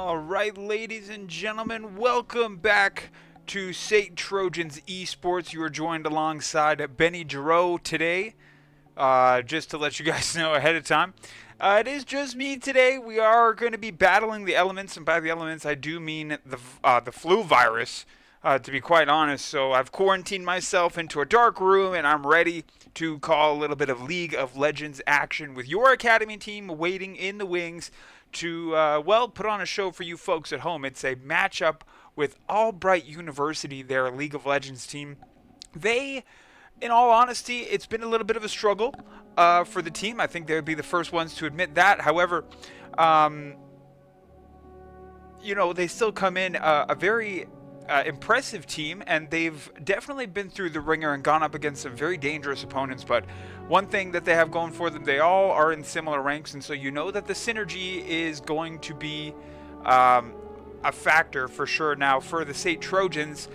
Alright, ladies and gentlemen, welcome back to SAIT Trojans Esports. You are joined alongside Benny Giroux today. Just to let you guys know ahead of time, it is just me today. We are going to be battling the elements, and by the elements I do mean the flu virus, to be quite honest. So I've quarantined myself into a dark room, and I'm ready to call a little bit of League of Legends action with your academy team waiting in the wings to, well, put on a show for you folks at home. It's a matchup with Albright University, their League of Legends team. They, in all honesty, it's been a little bit of a struggle for the team. I think they would be the first ones to admit that. However, you know, they still come in a very impressive team, and they've definitely been through the ringer and gone up against some very dangerous opponents. But one thing that they have going for them, they all are in similar ranks, and so you know that the synergy is going to be a factor for sure. Now for the SAIT Trojans,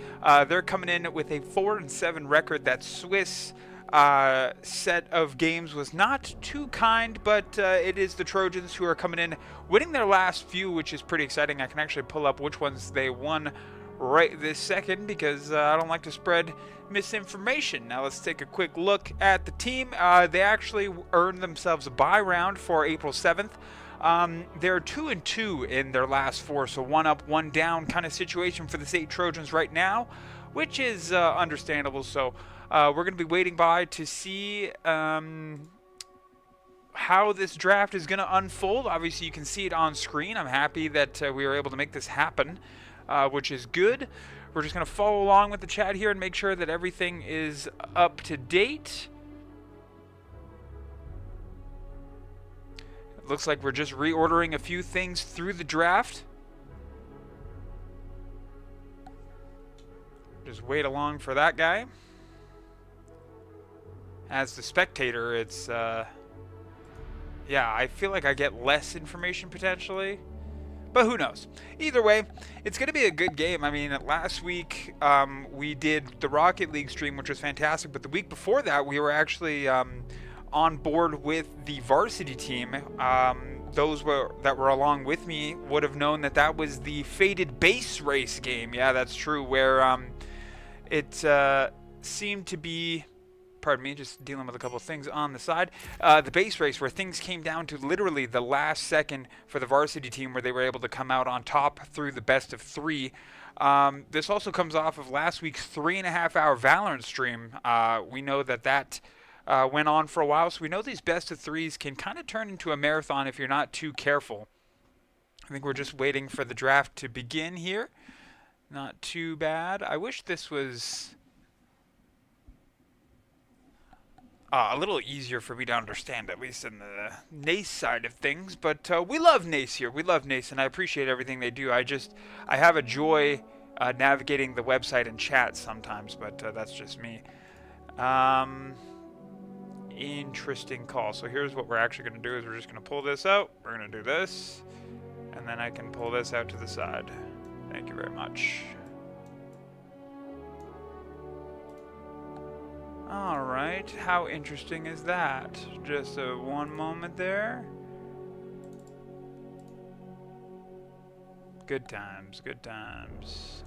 they're coming in with a 4-7 record. That Swiss set of games was not too kind, but it is the Trojans who are coming in winning their last few, which is pretty exciting. I can actually pull up which ones they won right this second, because I don't like to spread misinformation. Now let's take a quick look at the team. They actually earned themselves a bye round for April 7th. They're 2-2 in their last four, so 1 up, 1 down kind of situation for the SAIT Trojans right now, which is understandable. So we're going to be waiting by to see how this draft is going to unfold. Obviously you can see it on screen. I'm happy that we were able to make this happen, which is good. We're just going to follow along with the chat here and make sure that everything is up to date. It looks like we're just reordering a few things through the draft. Just wait along for that guy. As the spectator, it's yeah, I feel like I get less information potentially, but who knows. Either way, it's going to be a good game. I mean, last week we did the Rocket League stream, which was fantastic, but the week before that we were actually on board with the varsity team. Those that were along with me would have known that that was the Fated Base Race game. Yeah, that's true, where it seemed to be, pardon me, just dealing with a couple of things on the side. The base race, where things came down to literally the last second for the varsity team, where they were able to come out on top through the best of 3. This also comes off of last week's 3.5-hour Valorant stream. We know that went on for a while, so we know these best of 3s can kind of turn into a marathon if you're not too careful. I think we're just waiting for the draft to begin here. Not too bad. I wish this was a little easier for me to understand, at least in the NACE side of things, but we love NACE here. We love NACE, and I appreciate everything they do. I have a joy navigating the website and chat sometimes, but that's just me. Interesting call. So here's what we're actually going to do is we're just going to pull this out. We're going to do this, and then I can pull this out to the side. Thank you very much. Alright, how interesting is that? Just one moment there. Good times, good times.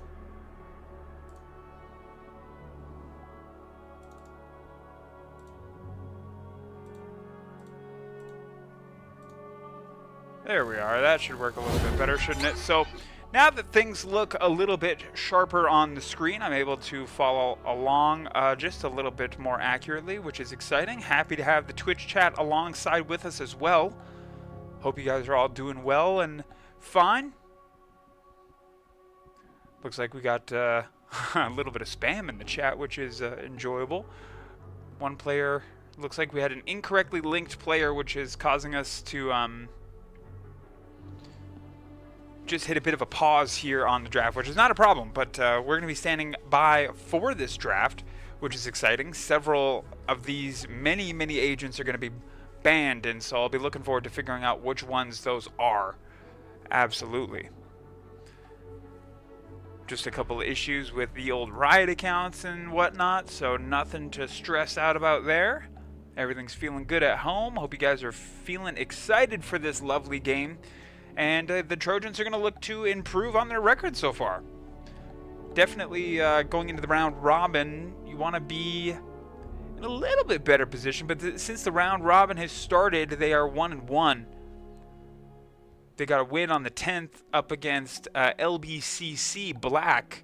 There we are. That should work a little bit better, shouldn't it? So now that things look a little bit sharper on the screen, I'm able to follow along just a little bit more accurately, which is exciting. Happy to have the Twitch chat alongside with us as well. Hope you guys are all doing well and fine. Looks like we got a little bit of spam in the chat, which is enjoyable. One player, looks like we had an incorrectly linked player, which is causing us to just hit a bit of a pause here on the draft, which is not a problem, but we're going to be standing by for this draft, which is exciting. Several of these many agents are going to be banned, and so I'll be looking forward to figuring out which ones those are. Absolutely. Just a couple of issues with the old Riot accounts and whatnot, so nothing to stress out about there. Everything's feeling good at home. Hope you guys are feeling excited for this lovely game. And the Trojans are going to look to improve on their record so far. Definitely going into the round robin, you want to be in a little bit better position. But since the round robin has started, they are 1-1. They got a win on the 10th up against LBCC Black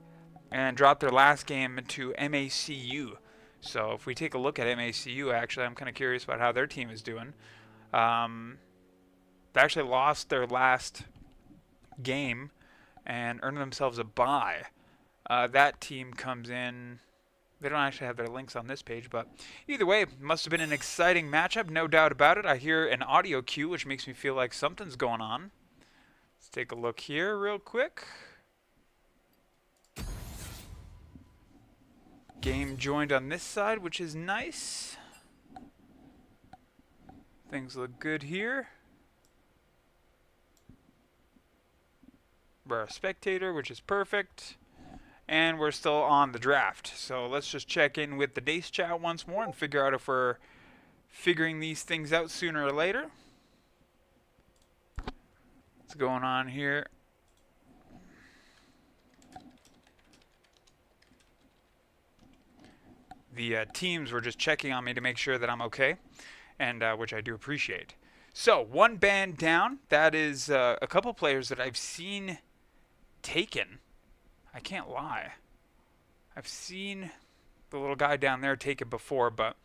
and dropped their last game to MACU. So if we take a look at MACU, actually, I'm kind of curious about how their team is doing. They actually lost their last game and earned themselves a bye. That team comes in. They don't actually have their links on this page, but either way, must have been an exciting matchup, no doubt about it. I hear an audio cue, which makes me feel like something's going on. Let's take a look here real quick. Game joined on this side, which is nice. Things look good here. We're a spectator, which is perfect. And we're still on the draft. So let's just check in with the NACE chat once more and figure out if we're figuring these things out sooner or later. What's going on here? The teams were just checking on me to make sure that I'm okay, and which I do appreciate. So, one ban down. That is a couple players that I've seen taken. I can't lie. I've seen the little guy down there taken before, but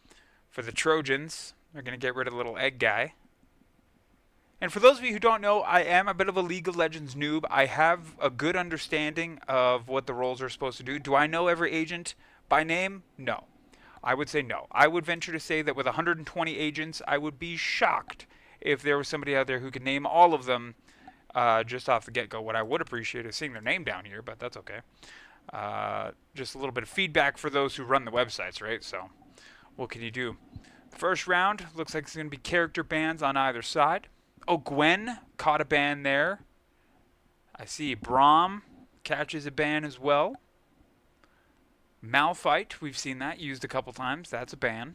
for the Trojans, they're going to get rid of the little egg guy. And for those of you who don't know, I am a bit of a League of Legends noob. I have a good understanding of what the roles are supposed to do. Do I know every agent by name? No. I would say no. I would venture to say that with 120 agents, I would be shocked if there was somebody out there who could name all of them just off the get-go. What I would appreciate is seeing their name down here, but that's okay. Just a little bit of feedback for those who run the websites, right? So what can you do? The first round looks like it's going to be character bans on either side. Oh, Gwen caught a ban there. I see Braum catches a ban as well. Malphite, we've seen that used a couple times. That's a ban.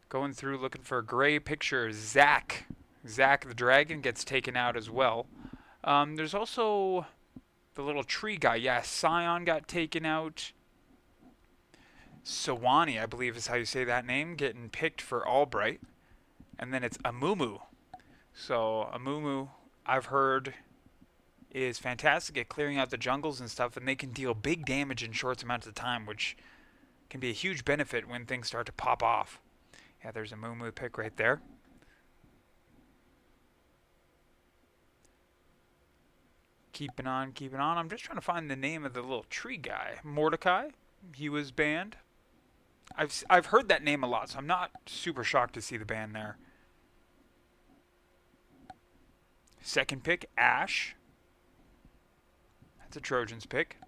Going through looking for a gray picture. Zac the dragon gets taken out as well. There's also the little tree guy. Yeah, Scion got taken out. Sawani, I believe is how you say that name, getting picked for Albright. And then it's Amumu. So Amumu, I've heard, is fantastic at clearing out the jungles and stuff, and they can deal big damage in short amounts of time, which can be a huge benefit when things start to pop off. Yeah, there's a Amumu pick right there. Keeping on, keeping on. I'm just trying to find the name of the little tree guy. Mordecai, he was banned. I've heard that name a lot, so I'm not super shocked to see the ban there. Second pick, Ash. That's a Trojans pick.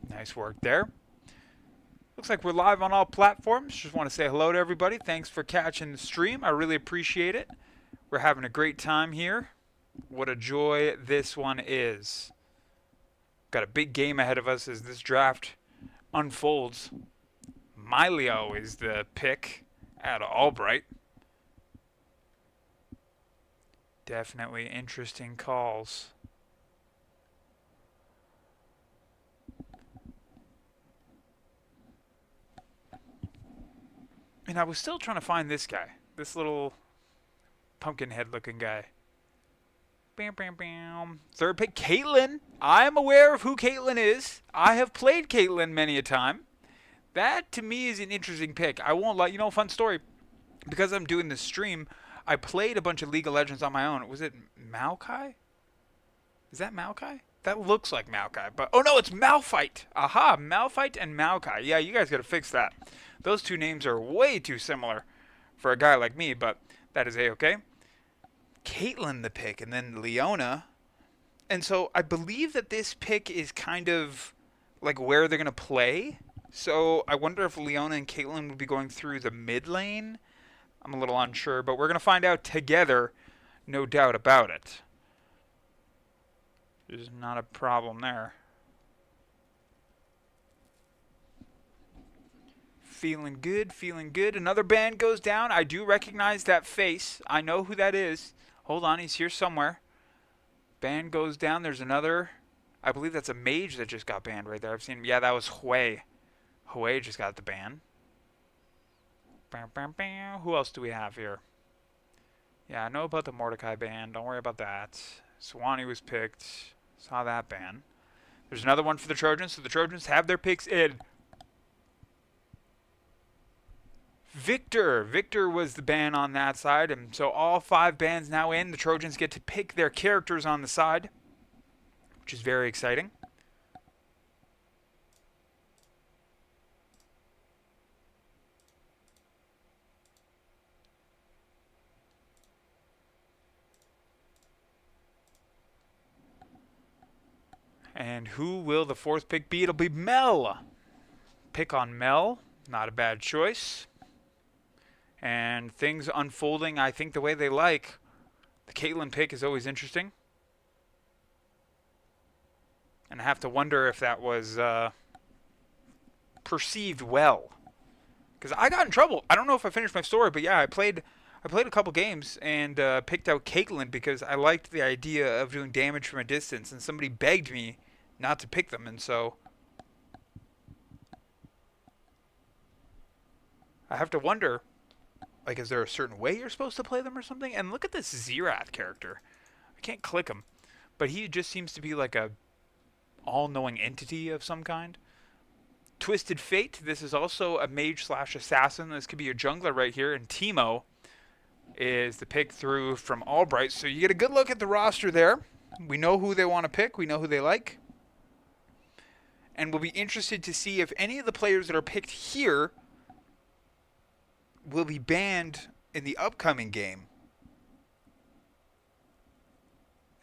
Nice work there. Looks like we're live on all platforms. Just want to say hello to everybody. Thanks for catching the stream. I really appreciate it. We're having a great time here. What a joy this one is. Got a big game ahead of us as this draft unfolds. Milio is the pick out of Albright. Definitely interesting calls. And I was still trying to find this guy. This little pumpkin head looking guy. Bam, bam, bam. Third pick, Caitlyn. I am aware of who Caitlyn is. I have played Caitlyn many a time. That, to me, is an interesting pick. I won't lie. You know, fun story. Because I'm doing this stream, I played a bunch of League of Legends on my own. Was it Maokai? Is that Maokai? That looks like Maokai. But oh, no, it's Malphite. Aha, Malphite and Maokai. Yeah, you guys got to fix that. Those two names are way too similar for a guy like me, but that is A-okay. Caitlyn the pick, and then Leona. And so I believe that this pick is kind of like where they're going to play. So I wonder if Leona and Caitlyn would be going through the mid lane. I'm a little unsure, but we're going to find out together, no doubt about it. There's not a problem there. Feeling good, feeling good. Another ban goes down. I do recognize that face. I know who that is. Hold on, he's here somewhere. Ban goes down. There's another. I believe that's a mage that just got banned right there. I've seen. Yeah, that was Hui. Hui just got the ban. Bam, bam, bam. Who else do we have here? Yeah, I know about the Mordecai ban. Don't worry about that. Swanee was picked. Saw that ban. There's another one for the Trojans. So the Trojans have their picks in. Victor. Victor was the ban on that side. And so all 5 bans now in. The Trojans get to pick their characters on the side, which is very exciting. And who will the 4th pick be? It'll be Mel. Pick on Mel. Not a bad choice. And things unfolding, I think, the way they like. The Caitlyn pick is always interesting. And I have to wonder if that was perceived well. Because I got in trouble. I don't know if I finished my story, but yeah, I played a couple games and picked out Caitlyn because I liked the idea of doing damage from a distance, and somebody begged me not to pick them, and so I have to wonder, like, is there a certain way you're supposed to play them or something? And look at this Xerath character. I can't click him, but he just seems to be like a all-knowing entity of some kind. Twisted Fate, this is also a mage slash assassin. This could be a jungler right here, and Teemo is the pick through from Albright. So you get a good look at the roster there. We know who they want to pick. We know who they like. And we'll be interested to see if any of the players that are picked here will be banned in the upcoming game.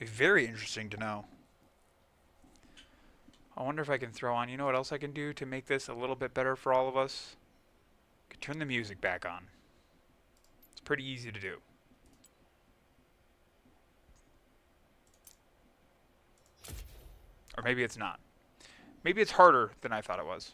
It's very interesting to know. I wonder if I can throw on, you know what else I can do to make this a little bit better for all of us? I can turn the music back on. It's pretty easy to do. Or maybe it's not. Maybe it's harder than I thought it was.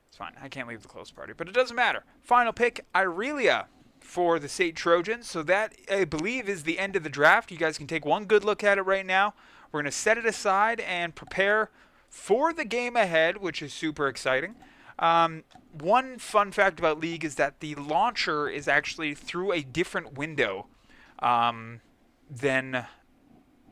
It's fine. I can't leave the close party, but it doesn't matter. Final pick, Irelia for the SAIT Trojans. So that, I believe, is the end of the draft. You guys can take one good look at it right now. We're going to set it aside and prepare for the game ahead, which is super exciting. One fun fact about League is that the launcher is actually through a different window than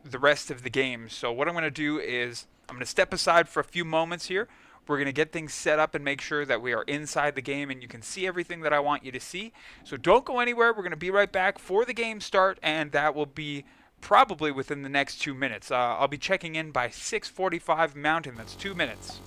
the rest of the game. So what I'm going to do is I'm going to step aside for a few moments here. We're going to get things set up and make sure that we are inside the game and you can see everything that I want you to see. So don't go anywhere. We're going to be right back for the game start, and that will be probably within the next 2 minutes. I'll be checking in by 6:45 Mountain. That's 2 minutes.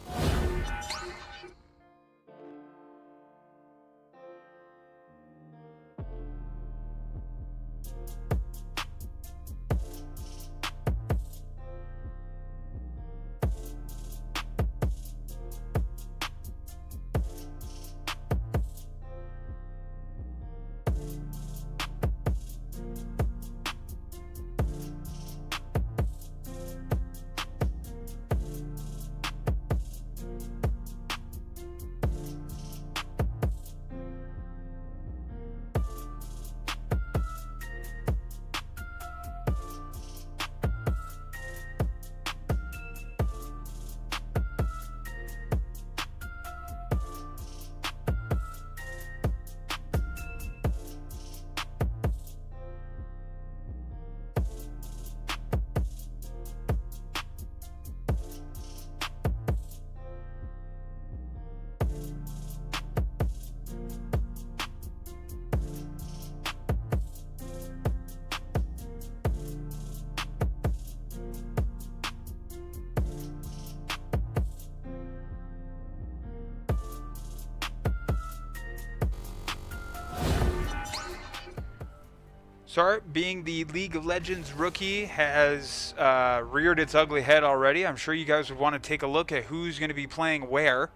Sart, being the League of Legends rookie, has reared its ugly head already. I'm sure you guys would want to take a look at who's going to be playing where.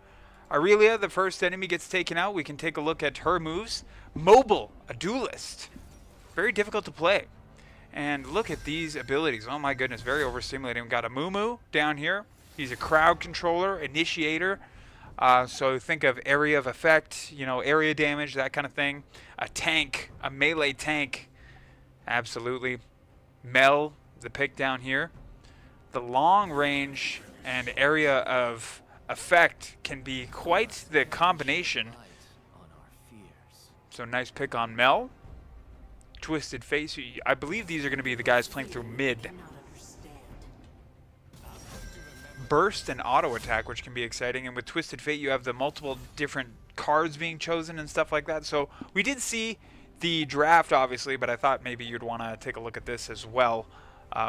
Irelia, the first enemy, gets taken out. We can take a look at her moves. Mobile, a duelist. Very difficult to play. And look at these abilities. Oh my goodness, very overstimulating. We've got a Mumu down here. He's a crowd controller, initiator. So think of area of effect, you know, area damage, that kind of thing. A tank, a melee tank. Absolutely. Mel, the pick down here. The long range and area of effect can be quite the combination. So nice pick on Mel. Twisted Face. I believe these are going to be the guys playing through mid. Burst and auto attack, which can be exciting. And with Twisted Fate, you have the multiple different cards being chosen and stuff like that. So we did see the draft, obviously, but I thought maybe you'd want to take a look at this as well,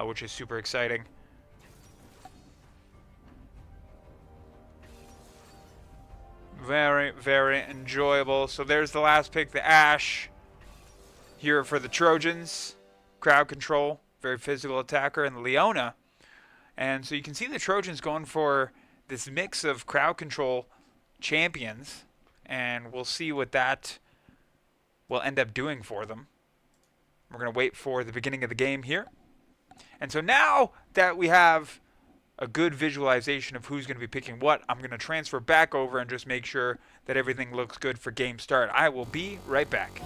which is super exciting. Very, very enjoyable. So there's the last pick, the Ash. Here for the Trojans. Crowd control, very physical attacker, and Leona. And so you can see the Trojans going for this mix of crowd control champions, and we'll see what that will end up doing for them. We're going to wait for the beginning of the game here. And so now that we have a good visualization of who's going to be picking what, I'm going to transfer back over and just make sure that everything looks good for game start. I will be right back.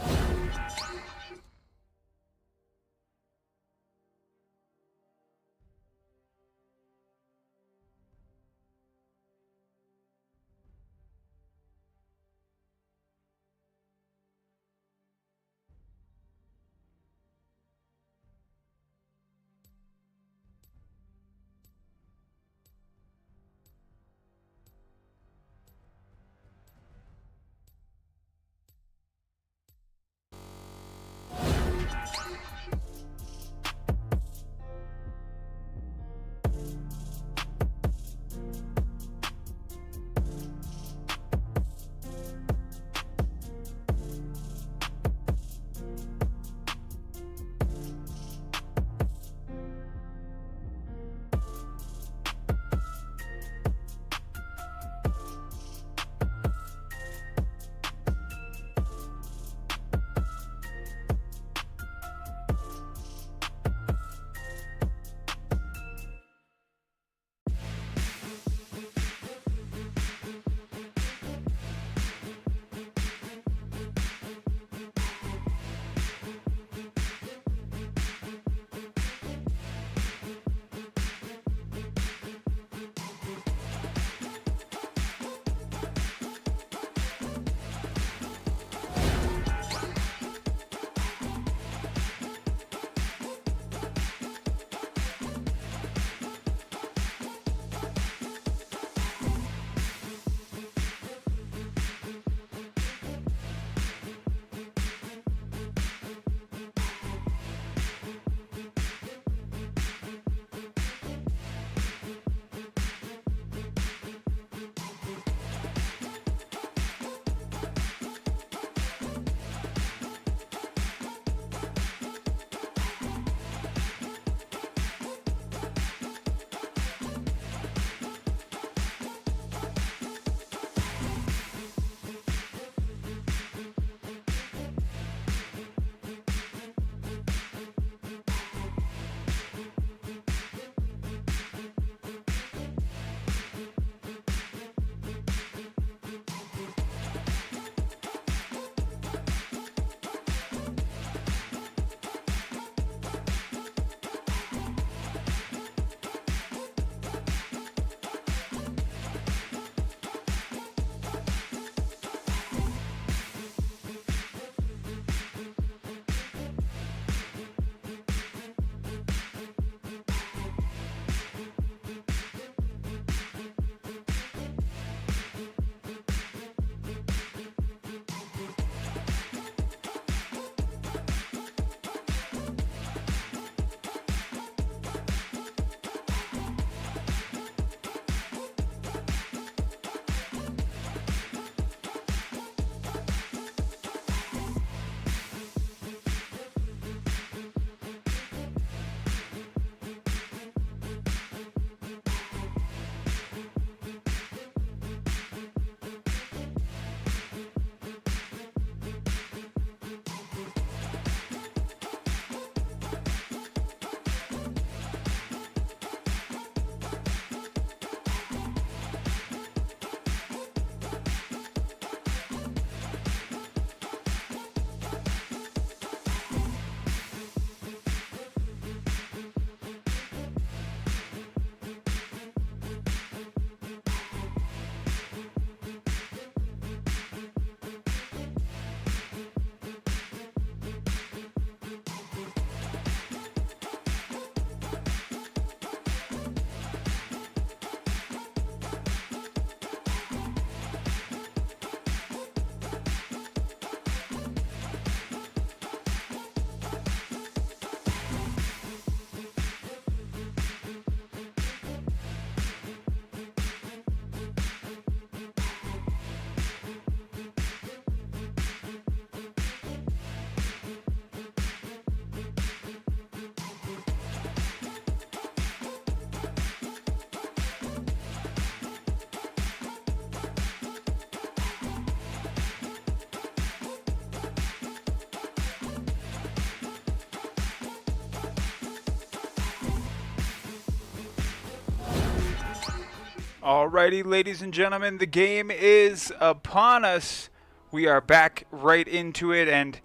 Alrighty, ladies and gentlemen, the game is upon us. We are back right into it, and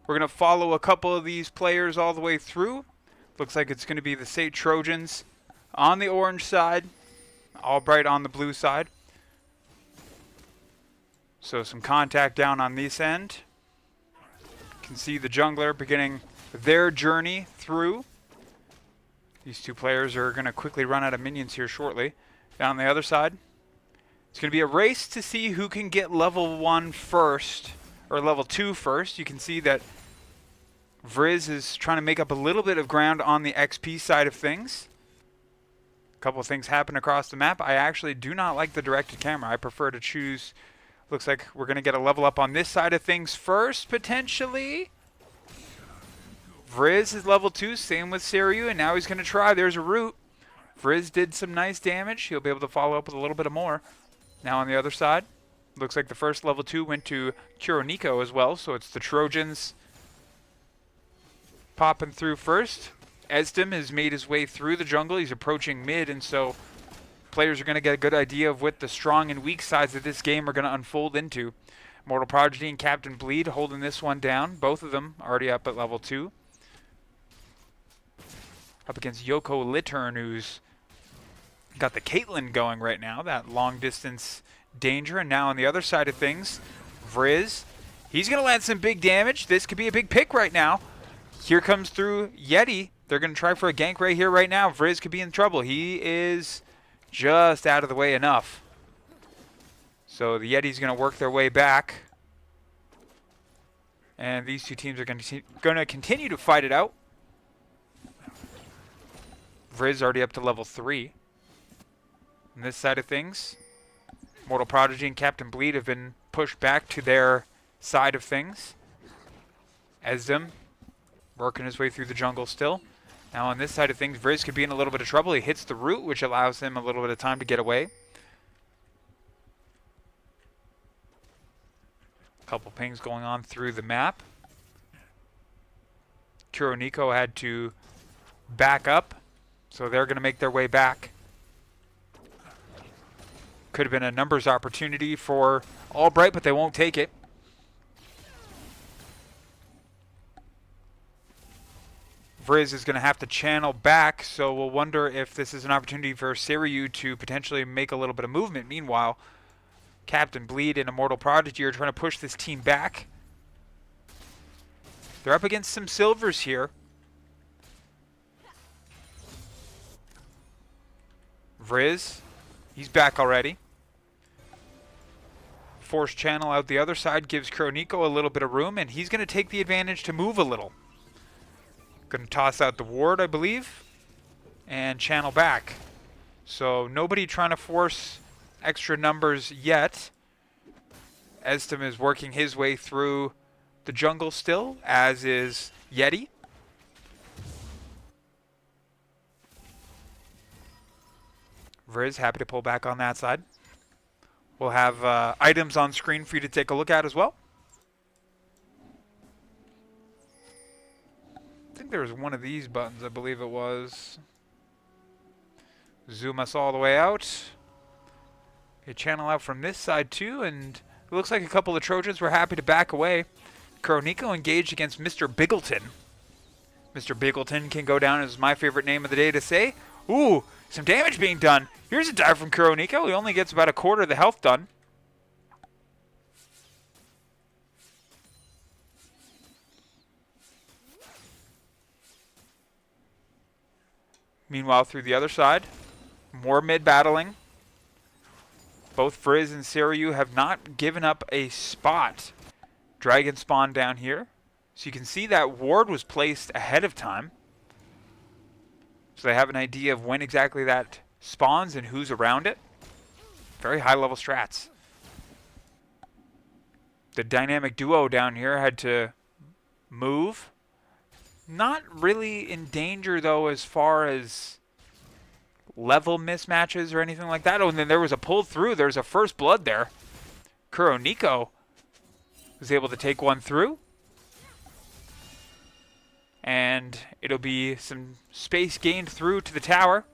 we're going to follow a couple of these players all the way through. Looks like it's going to be the SAIT Trojans on the orange side, Albright on the blue side. So some contact down on this end. You can see the jungler beginning their journey through. These two players are going to quickly run out of minions here shortly. Down the other side, it's going to be a race to see who can get level 1 first, or level 2 first. You can see that Vriz is trying to make up a little bit of ground on the XP side of things. A couple of things happen across the map. I actually do not like the directed camera. I prefer to choose. Looks like we're going to get a level up on this side of things first, potentially. Vriz is level 2, same with Siriu, and now he's going to try. There's a root. Vriz did some nice damage. He'll be able to follow up with a little bit of more. Now on the other side, looks like the first level 2 went to Kuroniko as well, so it's the Trojans popping through first. Esdom has made his way through the jungle. He's approaching mid, and so players are going to get a good idea of what the strong and weak sides of this game are going to unfold into. Mortal Prodigy and Captain Bleed holding this one down. Both of them already up at level 2. Up against Yoko Littern, who's got the Caitlyn going right now, that long distance danger. And now on the other side of things, Vriz, he's going to land some big damage. This could be a big pick right now. Here comes through Yeti. They're going to try for a gank right here right now. Vriz could be in trouble. He is just out of the way enough. So the Yeti's going to work their way back. And these two teams are going to continue to fight it out. Vriz already up to level 3. On this side of things, Mortal Prodigy and Captain Bleed have been pushed back to their side of things. Esdom working his way through the jungle still. Now on this side of things, Vriz could be in a little bit of trouble. He hits the root, which allows him a little bit of time to get away. A couple pings going on through the map. Kuroniko had to back up, so they're going to make their way back. Could have been a numbers opportunity for Albright, but they won't take it. Vriz is going to have to channel back, so we'll wonder if this is an opportunity for Siriu to potentially make a little bit of movement. Meanwhile, Captain Bleed and Immortal Prodigy are trying to push this team back. They're up against some silvers here. Vriz, he's back already. Force channel out the other side gives Kuroniko a little bit of room, and he's going to take the advantage to move a little. Going to toss out the ward, I believe, and channel back. So nobody trying to force extra numbers yet. Esdom is working his way through the jungle still, as is Yeti. Vriz happy to pull back on that side. We'll have items on screen for you to take a look at as well. I think there was one of these buttons, I believe it was. Zoom us all the way out. Okay, channel out from this side too, and it looks like a couple of Trojans were happy to back away. Kuroniko engaged against Mr. Biggleton. Mr. Biggleton can go down as my favorite name of the day to say. Ooh, some damage being done. Here's a dive from Kuroniko. He only gets about a quarter of the health done. Meanwhile, through the other side, more mid-battling. Both Vriz and Siriu have not given up a spot. Dragon spawn down here. So you can see that ward was placed ahead of time. So they have an idea of when exactly that spawns and who's around it. Very high level strats. The dynamic duo down here had to move. Not really in danger though as far as level mismatches or anything like that. Oh, and then there was a pull through. There's a first blood there. Kuroniko was able to take one through. And it'll be some space gained through to the tower.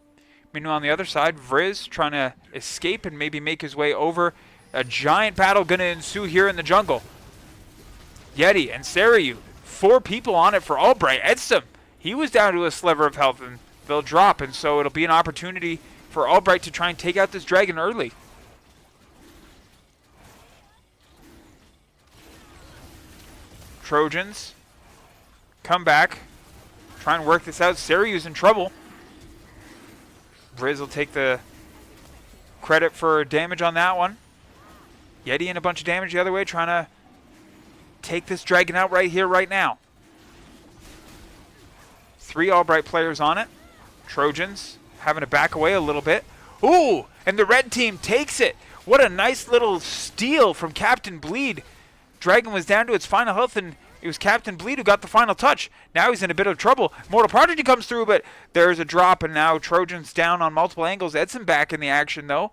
Meanwhile, on the other side, Vriz trying to escape and maybe make his way over. A giant battle going to ensue here in the jungle. Yeti and Saryu, 4 people on it for Albright. Edsum, he was down to a sliver of health, and they'll drop, and so it'll be an opportunity for Albright to try and take out this dragon early. Trojans come back, try and work this out. Saryu's in trouble. Vriz will take the credit for damage on that one. Yeti and a bunch of damage the other way, trying to take this dragon out right here, right now. 3 Albright players on it. Trojans having to back away a little bit. Ooh, and the red team takes it. What a nice little steal from Captain Bleed. Dragon was down to its final health, and it was Captain Bleed who got the final touch. Now he's in a bit of trouble. Mortal Prodigy comes through, but there's a drop, and now Trojans down on multiple angles. Edson back in the action, though.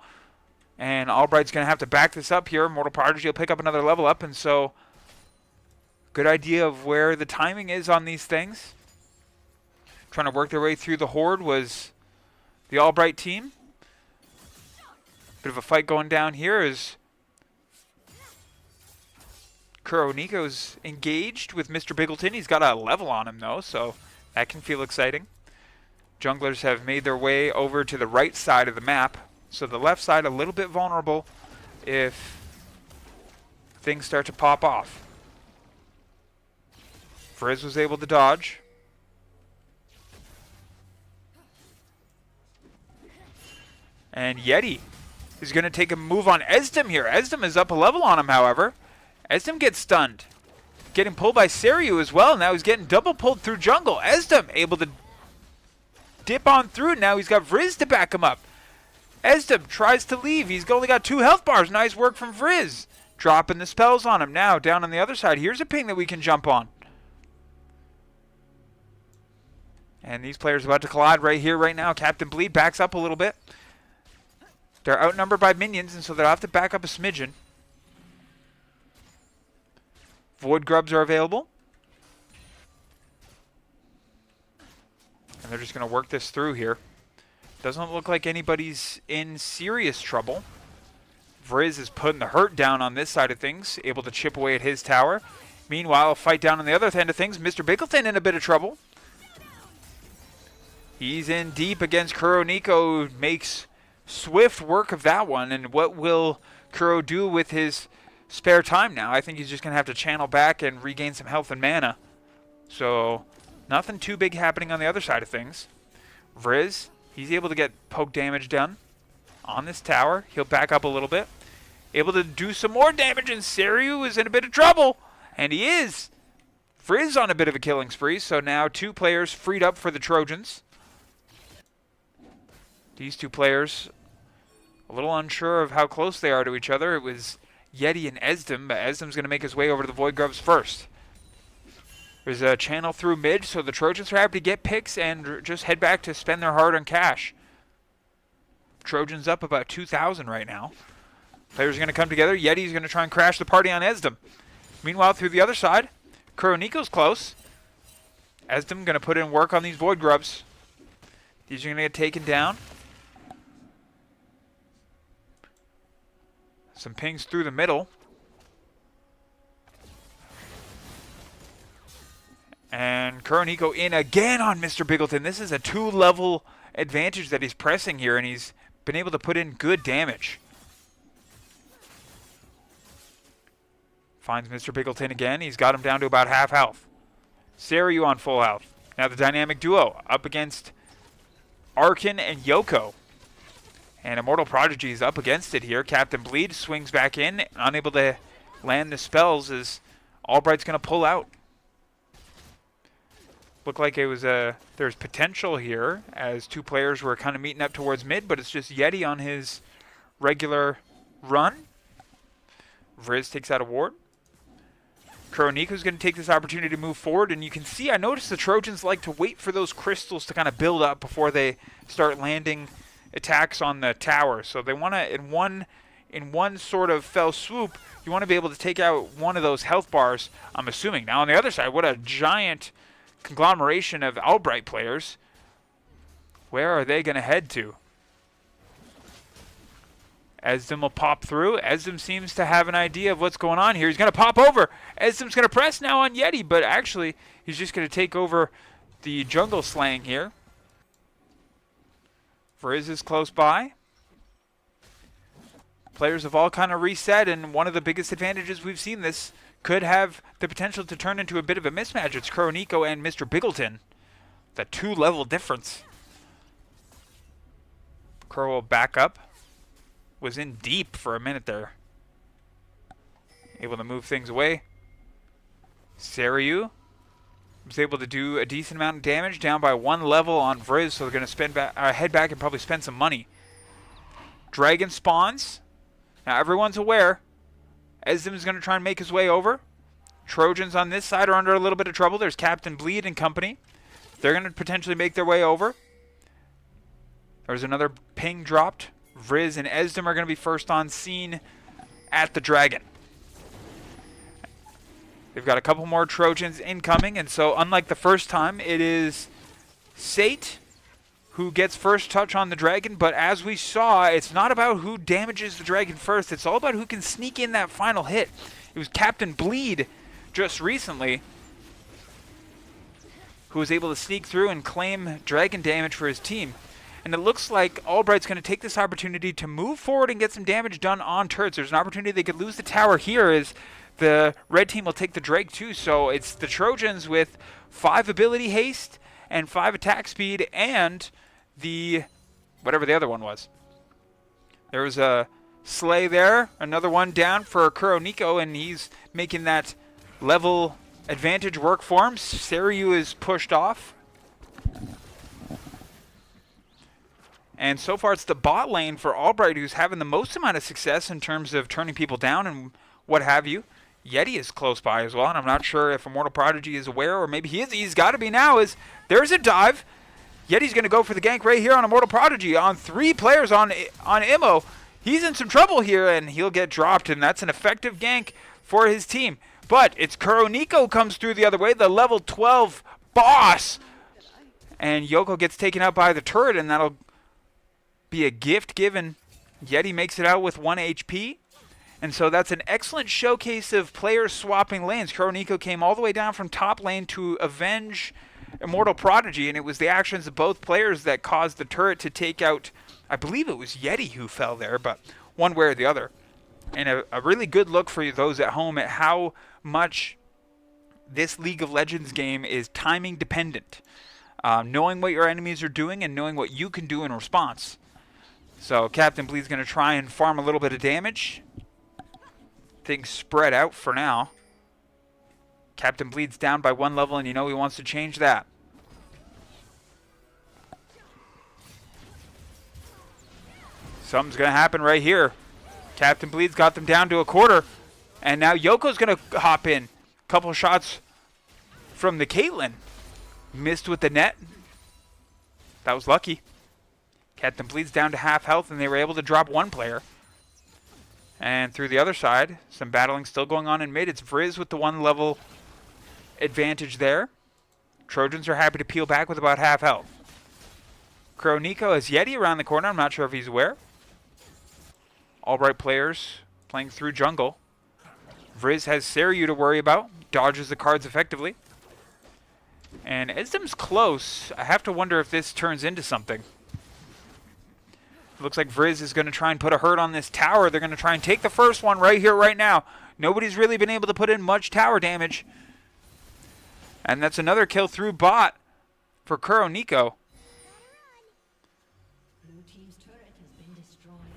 And Albright's going to have to back this up here. Mortal Prodigy will pick up another level up, and so good idea of where the timing is on these things. Trying to work their way through the horde was the Albright team. Bit of a fight going down here as Kuroniko's engaged with Mr. Biggleton. He's got a level on him, though, so that can feel exciting. Junglers have made their way over to the right side of the map, so the left side a little bit vulnerable if things start to pop off. Vriz was able to dodge. And Yeti is going to take a move on Esdom here. Esdom is up a level on him, however. Esdom gets stunned. Getting pulled by Saryu as well. Now he's getting double pulled through jungle. Esdom able to dip on through. Now he's got Vriz to back him up. Esdom tries to leave. He's only got 2 health bars. Nice work from Vriz. Dropping the spells on him. Now down on the other side. Here's a ping that we can jump on. And these players are about to collide right here, right now. Captain Bleed backs up a little bit. They're outnumbered by minions, and so they'll have to back up a smidgen. Void grubs are available. And they're just going to work this through here. Doesn't look like anybody's in serious trouble. Vriz is putting the hurt down on this side of things, able to chip away at his tower. Meanwhile, a fight down on the other end of things. Mr. Biggleton in a bit of trouble. He's in deep against Kuroniko, makes swift work of that one. And what will Kuro do with his spare time now? I think he's just going to have to channel back and regain some health and mana. So nothing too big happening on the other side of things. Vriz, he's able to get poke damage done on this tower. He'll back up a little bit. Able to do some more damage, and Saryu is in a bit of trouble. And he is. Vriz on a bit of a killing spree, so now 2 players freed up for the Trojans. These 2 players, a little unsure of how close they are to each other. It was Yeti and Esdom, but Esdom's going to make his way over to the Void Grubs first. There's a channel through mid, so the Trojans are happy to get picks and just head back to spend their hard-earned cash. Trojans up about 2,000 right now. Players are going to come together. Yeti's going to try and crash the party on Esdom. Meanwhile, through the other side, Kuroniko's close. Esdom going to put in work on these Void Grubs. These are going to get taken down. Some pings through the middle. And Kuroniko in again on Mr. Biggleton. This is a 2-level advantage that he's pressing here, and he's been able to put in good damage. Finds Mr. Biggleton again. He's got him down to about half health. Saryu on full health. Now the dynamic duo up against Arkin and Yoko. And Immortal Prodigy is up against it here. Captain Bleed swings back in, unable to land the spells as Albright's going to pull out. Looked like it was there's potential here as 2 players were kind of meeting up towards mid, but it's just Yeti on his regular run. Vriz takes out a ward. Kuroniko's going to take this opportunity to move forward, and you can see, I noticed the Trojans like to wait for those crystals to kind of build up before they start landing attacks on the tower. So they want to, in one sort of fell swoop, you want to be able to take out one of those health bars, I'm assuming. Now on the other side, what a giant conglomeration of Albright players. Where are they going to head to? Esdom will pop through. Esdom seems to have an idea of what's going on here. He's going to pop over. Esdom's going to press now on Yeti, but actually he's just going to take over the jungle slaying here. Frizz is close by. Players have all kind of reset, and one of the biggest advantages we've seen this could have the potential to turn into a bit of a mismatch. It's Chronico and Mr. Biggleton. The 2-level difference. Crow will back up. Was in deep for a minute there. Able to move things away. Saryu was able to do a decent amount of damage, down by 1 level on Vriz, so they're going to head back and probably spend some money. Dragon spawns. Now everyone's aware. Esdom is going to try and make his way over. Trojans on this side are under a little bit of trouble. There's Captain Bleed and company. They're going to potentially make their way over. There's another ping dropped. Vriz and Esdom are going to be first on scene at the Dragon. They've got a couple more Trojans incoming, and so unlike the first time, it is SAIT who gets first touch on the Dragon, but as we saw, it's not about who damages the Dragon first, it's all about who can sneak in that final hit. It was Captain Bleed just recently who was able to sneak through and claim Dragon damage for his team. And it looks like Albright's going to take this opportunity to move forward and get some damage done on turrets. There's an opportunity they could lose the tower here as the red team will take the Drake too. So it's the Trojans with 5 ability haste and 5 attack speed and the whatever the other one was. There was a Slay there, another one down for Chronico, and he's making that level advantage work for him. Saryu is pushed off. And so far it's the bot lane for Albright who's having the most amount of success in terms of turning people down and what have you. Yeti is close by as well, and I'm not sure if Immortal Prodigy is aware, or maybe he is. He's got to be now. There's a dive. Yeti's going to go for the gank right here on Immortal Prodigy on 3 players on Immo. He's in some trouble here, and he'll get dropped, and that's an effective gank for his team. But it's Chronico comes through the other way, the level 12 boss. And Yoko gets taken out by the turret, and that'll be a gift given. Yeti makes it out with 1 HP. And so that's an excellent showcase of players swapping lanes. Chronico came all the way down from top lane to avenge Immortal Prodigy, and it was the actions of both players that caused the turret to take out, I believe it was Yeti who fell there, but one way or the other. And a really good look for those at home at how much this League of Legends game is timing dependent. Knowing what your enemies are doing and knowing what you can do in response. So Captain Bleed's going to try and farm a little bit of damage. Things spread out for now. Captain Bleed's down by 1 level, and you know he wants to change that. Something's going to happen right here. Captain Bleed's got them down to a quarter, and now Yoko's going to hop in. Couple shots from the Caitlyn. Missed with the net. That was lucky. Captain Bleed's down to half health, and they were able to drop 1 player. And through the other side, some battling still going on in mid. It's Vriz with the 1 level advantage there. Trojans are happy to peel back with about half health. Chronico has Yeti around the corner. I'm not sure if he's aware. Albright players playing through jungle. Vriz has Saryu to worry about. Dodges the cards effectively. And Esdom's close. I have to wonder if this turns into something. Looks like Vriz is going to try and put a hurt on this tower. They're going to try and take the first one right here, right now. Nobody's really been able to put in much tower damage. And that's another kill through bot for Chronico.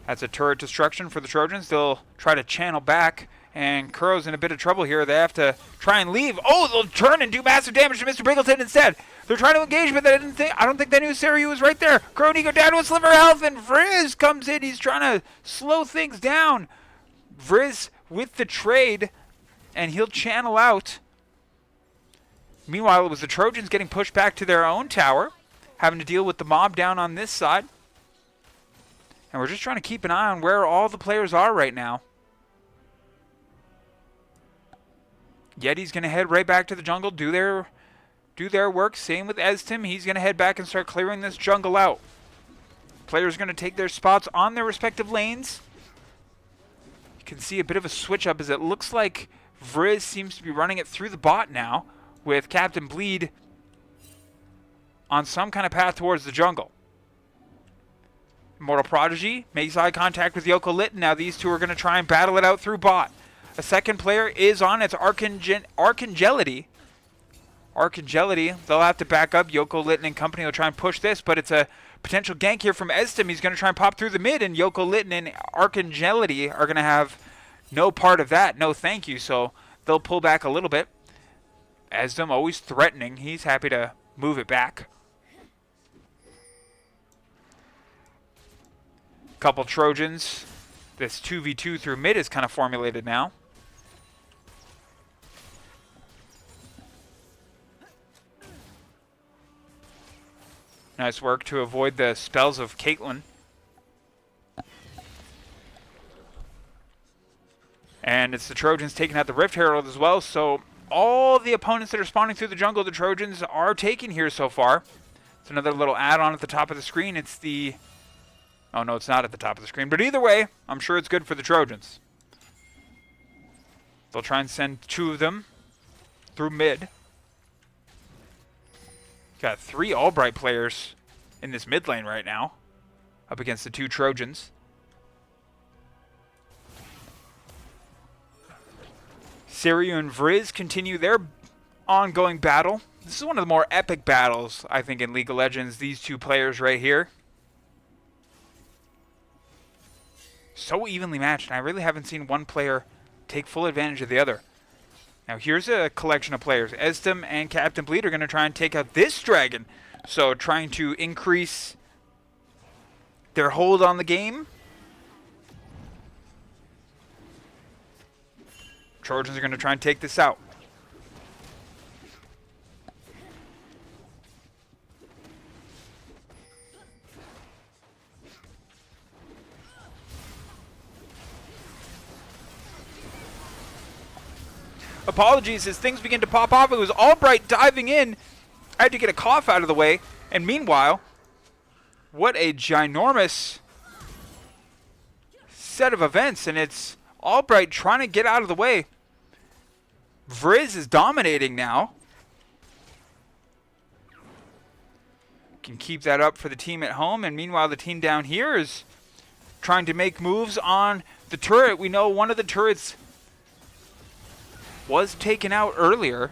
That's a turret destruction for the Trojans. They'll try to channel back. And Kuro's in a bit of trouble here. They have to try and leave. Oh, they'll turn and do massive damage to Mr. Biggleton instead. They're trying to engage, but I don't think they knew Saryu was right there. Chronico down to a sliver of health, and Vriz comes in. He's trying to slow things down. Vriz with the trade, and he'll channel out. Meanwhile, it was the Trojans getting pushed back to their own tower, having to deal with the mob down on this side. And we're just trying to keep an eye on where all the players are right now. Yeti's going to head right back to the jungle, do their work. Same with Estim. He's going to head back and start clearing this jungle out. Players going to take their spots on their respective lanes. can see a bit of a switch up as it looks like Vriz seems to be running it through the bot now with Captain Bleed on some kind of path towards the jungle. Immortal Prodigy makes eye contact with Yoko Litten. Now these two are going to try and battle it out through bot. A second player is on. It's Arcangelity. They'll have to back up. Yoko Litten and company will try and push this, but it's a potential gank here from Estem. He's going to try and pop through the mid, and Yoko Litten and Arcangelity are going to have no part of that. No thank you, so they'll pull back a little bit. Estem always threatening. He's happy to move it back. Couple Trojans. This 2v2 through mid is kind of formulated now. Nice work to avoid the spells of Caitlyn. And it's the Trojans taking out the Rift Herald as well, so all the opponents that are spawning through the jungle, the Trojans are taking here so far. It's another little add-on at the top of the screen. It's the... Oh, no, it's not at the top of the screen. But either way, I'm sure it's good for the Trojans. They'll try and send two of them through mid. Got 3 Albright players in this mid lane right now, up against the 2 Trojans. Siryu and Vriz continue their ongoing battle. This is one of the more epic battles, I think, in League of Legends. These 2 players right here. So evenly matched, and I really haven't seen one player take full advantage of the other. Now here's a collection of players. Estem and Captain Bleed are going to try and take out this dragon. So trying to increase their hold on the game. Trojans are going to try and take this out. Apologies as things begin to pop off. It was Albright diving in. I had to get a cough out of the way. And meanwhile, what a ginormous set of events. And it's Albright trying to get out of the way. Vriz is dominating now. Can keep that up for the team at home. And meanwhile, the team down here is trying to make moves on the turret. We know one of the turrets was taken out earlier.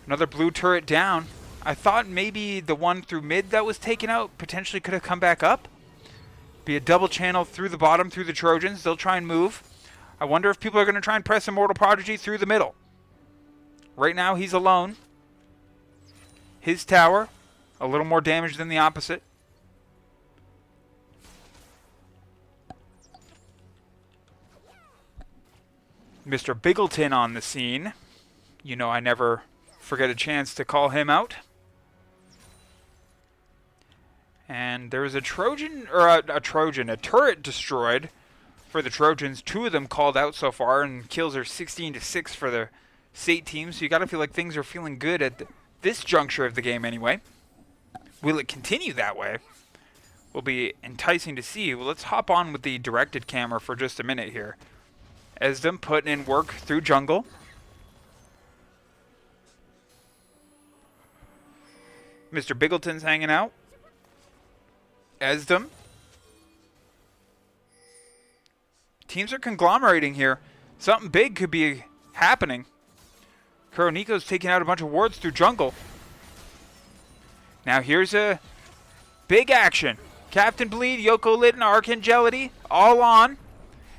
Another blue turret down. I thought maybe the one through mid that was taken out potentially could have come back up. Be a double channel through the bottom through the Trojans. They'll try and move. I wonder if people are going to try and press Immortal Prodigy through the middle. Right now he's alone. His tower, a little more damage than the opposite. Mr. Biggleton on the scene. You know I never forget a chance to call him out. And there's a Trojan, or a turret destroyed for the Trojans. 2 of them called out so far, and kills are 16-6 for the SAIT team. So you got to feel like things are feeling good at this juncture of the game anyway. Will it continue that way? Will be enticing to see. Well, let's hop on with the directed camera for just a minute here. Esdem putting in work through jungle. Mr. Biggleton's hanging out. Esdem. Teams are conglomerating here. Something big could be happening. Kuroniko's taking out a bunch of wards through jungle. Now here's a big action. Captain Bleed, Yoko Litten, Arcangelity, all on.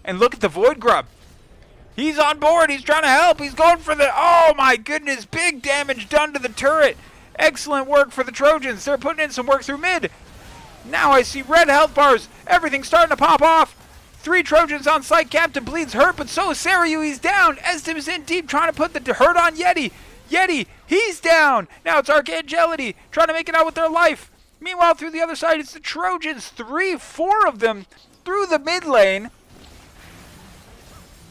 And look at the Void Grub. He's on board. He's trying to help. He's going for the... Oh, my goodness. Big damage done to the turret. Excellent work for the Trojans. They're putting in some work through mid. Now I see red health bars. Everything's starting to pop off. 3 Trojans on site. Captain Bleed's hurt, but so is Sarayu. He's down. Estim's in deep trying to put the hurt on Yeti. Yeti, he's down. Now it's Arcangelity trying to make it out with their life. Meanwhile, through the other side, it's the Trojans. 3, 4 of them through the mid lane.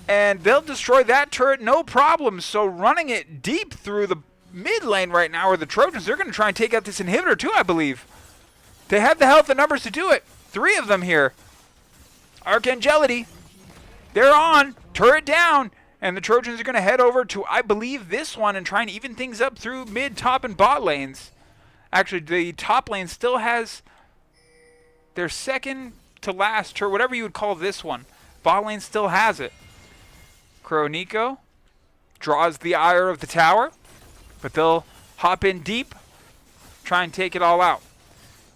And they'll destroy that turret, no problem. So running it deep through the mid lane right now are the Trojans. They're going to try and take out this inhibitor too, I believe. They have the health and numbers to do it. 3 of them here. Arcangelity They're on. Turret down. And the Trojans are going to head over to, I believe, this one and try and even things up through mid, top, and bot lanes. Actually, the top lane still has their second to last, or whatever you would call this one. Bot lane still has it. Nico draws the ire of the tower, but they'll hop in deep, try and take it all out.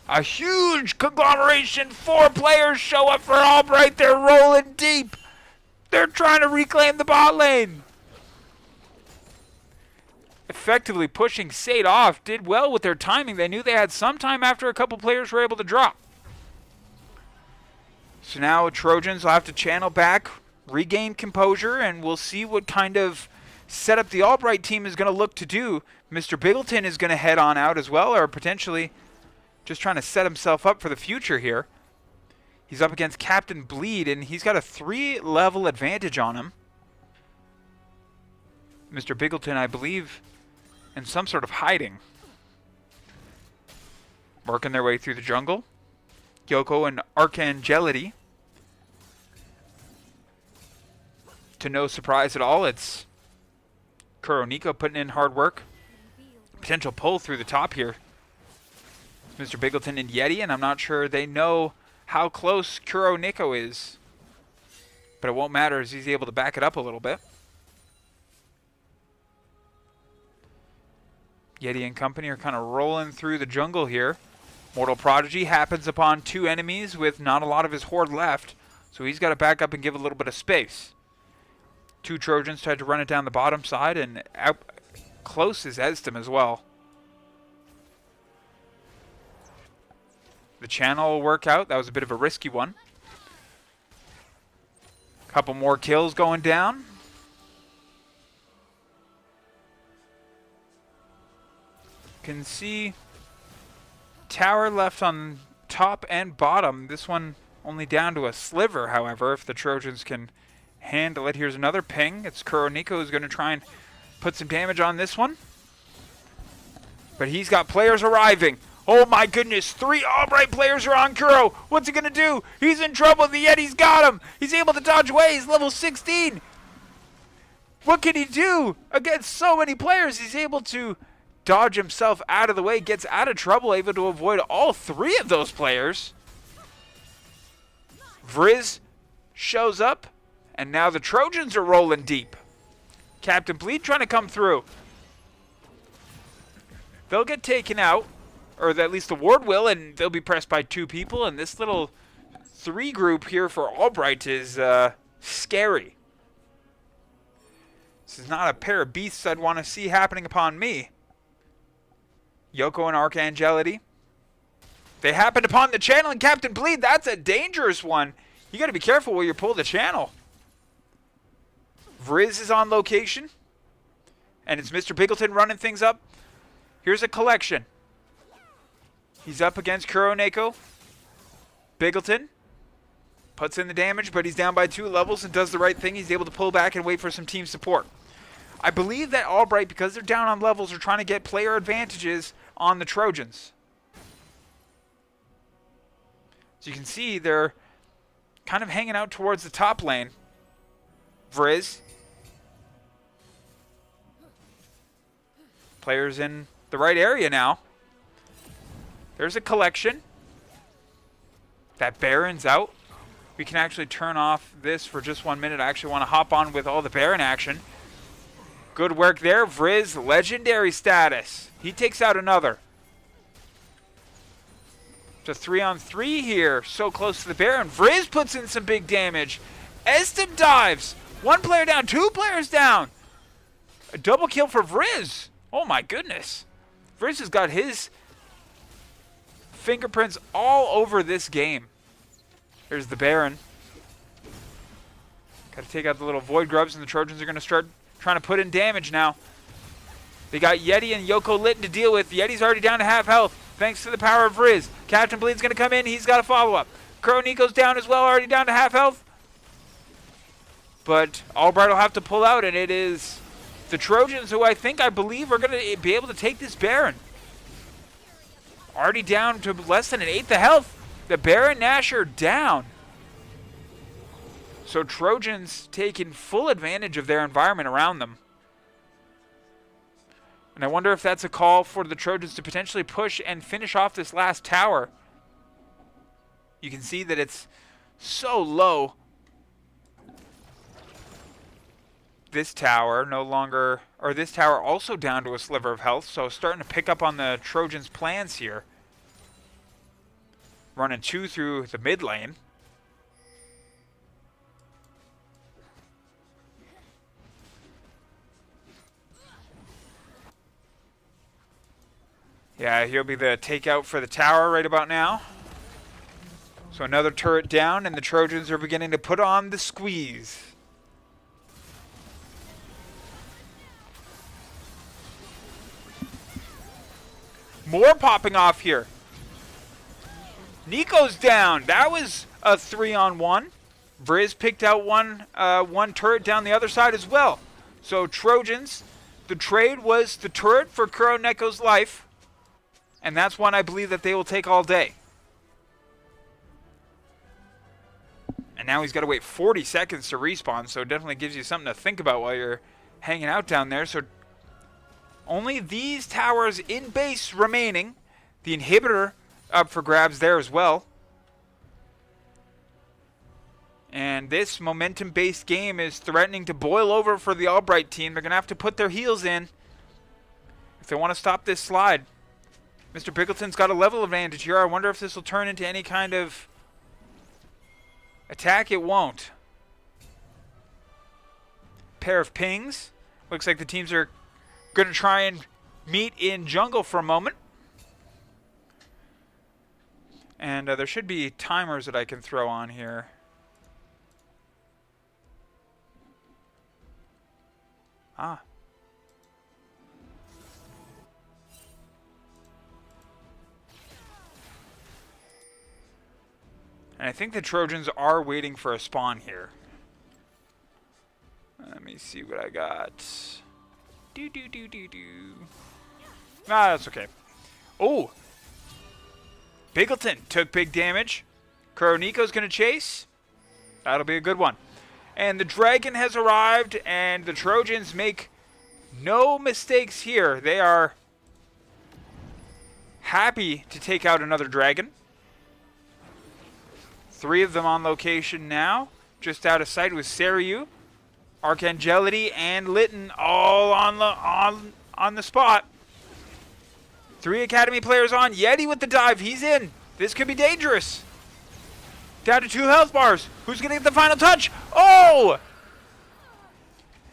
A huge conglomeration. 4 players show up for Albright. They're rolling deep. They're trying to reclaim the bot lane. Effectively pushing SAIT off. Did well with their timing. They knew they had some time after a couple players were able to drop. So now Trojans will have to channel back, regain composure, and we'll see what kind of setup the Albright team is going to look to do. Mr. Biggleton is going to head on out as well, or potentially just trying to set himself up for the future here. He's up against Captain Bleed, and he's got a 3-level advantage on him. Mr. Biggleton, I believe, in some sort of hiding. Working their way through the jungle. Yoko and Archangelity. To no surprise at all, it's Nico putting in hard work. Potential pull through the top here. Mr. Biggleton and Yeti, and I'm not sure they know how close Nico is. But it won't matter as he's able to back it up a little bit. Yeti and company are kind of rolling through the jungle here. Mortal Prodigy happens upon 2 enemies with not a lot of his horde left. So he's got to back up and give a little bit of space. 2 Trojans tried to run it down the bottom side, and out close is Esdom as well. The channel will work out. That was a bit of a risky one. Couple more kills going down. Can see tower left on top and bottom. This one only down to a sliver, however, if the Trojans can handle it. Here's another ping. It's Nico who's going to try and put some damage on this one. But he's got players arriving. Oh my goodness, 3 Albright players are on Kuro. What's he going to do? He's in trouble. The Yeti's got him. He's able to dodge away. He's level 16. What can he do? Against so many players, he's able to dodge himself out of the way, gets out of trouble, able to avoid all 3 of those players. Vriz shows up, and now the Trojans are rolling deep. Captain Bleed trying to come through. They'll get taken out. Or at least the ward will, and they'll be pressed by 2 people. And this little 3 group here for Albright is scary. This is not a pair of beasts I'd want to see happening upon me. Yoko and Archangelity. They happened upon the channel, and Captain Bleed, that's a dangerous one. You got to be careful where you pull the channel. Vriz is on location. And it's Mr. Biggleton running things up. Here's a collection. He's up against Nico. Biggleton puts in the damage, but he's down by 2 levels and does the right thing. He's able to pull back and wait for some team support. I believe that Albright, because they're down on levels, are trying to get player advantages on the Trojans. So you can see they're kind of hanging out towards the top lane. Vriz. Players in the right area now. There's a collection. That Baron's out. We can actually turn off this for just 1 minute. I actually want to hop on with all the Baron action. Good work there. Vriz, legendary status. He takes out another. It's a 3-on-3 here. So close to the Baron. Vriz puts in some big damage. Esdom dives. 1 player down. 2 players down. A double kill for Vriz. Oh my goodness. Vriz has got his fingerprints all over this game. There's the Baron. Got to take out the little Void Grubs, and the Trojans are going to start trying to put in damage now. They got Yeti and Yoko Lit to deal with. Yeti's already down to half health, thanks to the power of Vriz. Captain Bleed's going to come in. He's got a follow-up. Nico's down as well, already down to half health. But Albright will have to pull out, and it is the Trojans who I believe are going to be able to take this Baron. Already down to less than an 1/8 of health. The Baron Nashor down. So Trojans taking full advantage of their environment around them. And I wonder if that's a call for the Trojans to potentially push and finish off this last tower. You can see that it's so low. This tower no longer, or this tower also down to a sliver of health, so starting to pick up on the Trojans' plans here. Running 2 through the mid lane. Yeah, he'll be the takeout for the tower right about now. So another turret down, and the Trojans are beginning to put on the squeeze. More popping off here. Nico's down. That was a 3-on-1. Vriz picked out one turret down the other side as well. So Trojans, the trade was the turret for Kuroneko's life. And that's one I believe that they will take all day. And now he's got to wait 40 seconds to respawn, so it definitely gives you something to think about while you're hanging out down there. So only these towers in base remaining. The inhibitor up for grabs there as well. And this momentum-based game is threatening to boil over for the Albright team. They're going to have to put their heels in if they want to stop this slide. Mr. Pickleton's got a level advantage here. I wonder if this will turn into any kind of attack. It won't. Pair of pings. Looks like the teams are going to try and meet in jungle for a moment. And there should be timers that I can throw on here. Ah. And I think the Trojans are waiting for a spawn here. Let me see what I got. Ah, that's okay. Oh! Pickleton took big damage. Kuroniko's going to chase. That'll be a good one. And the dragon has arrived, and the Trojans make no mistakes here. They are happy to take out another dragon. 3 of them on location now. Just out of sight with Saryu, Archangelity, and Lytton all on the spot. 3 Academy players on. Yeti with the dive. He's in. This could be dangerous. Down to 2 health bars. Who's going to get the final touch? Oh!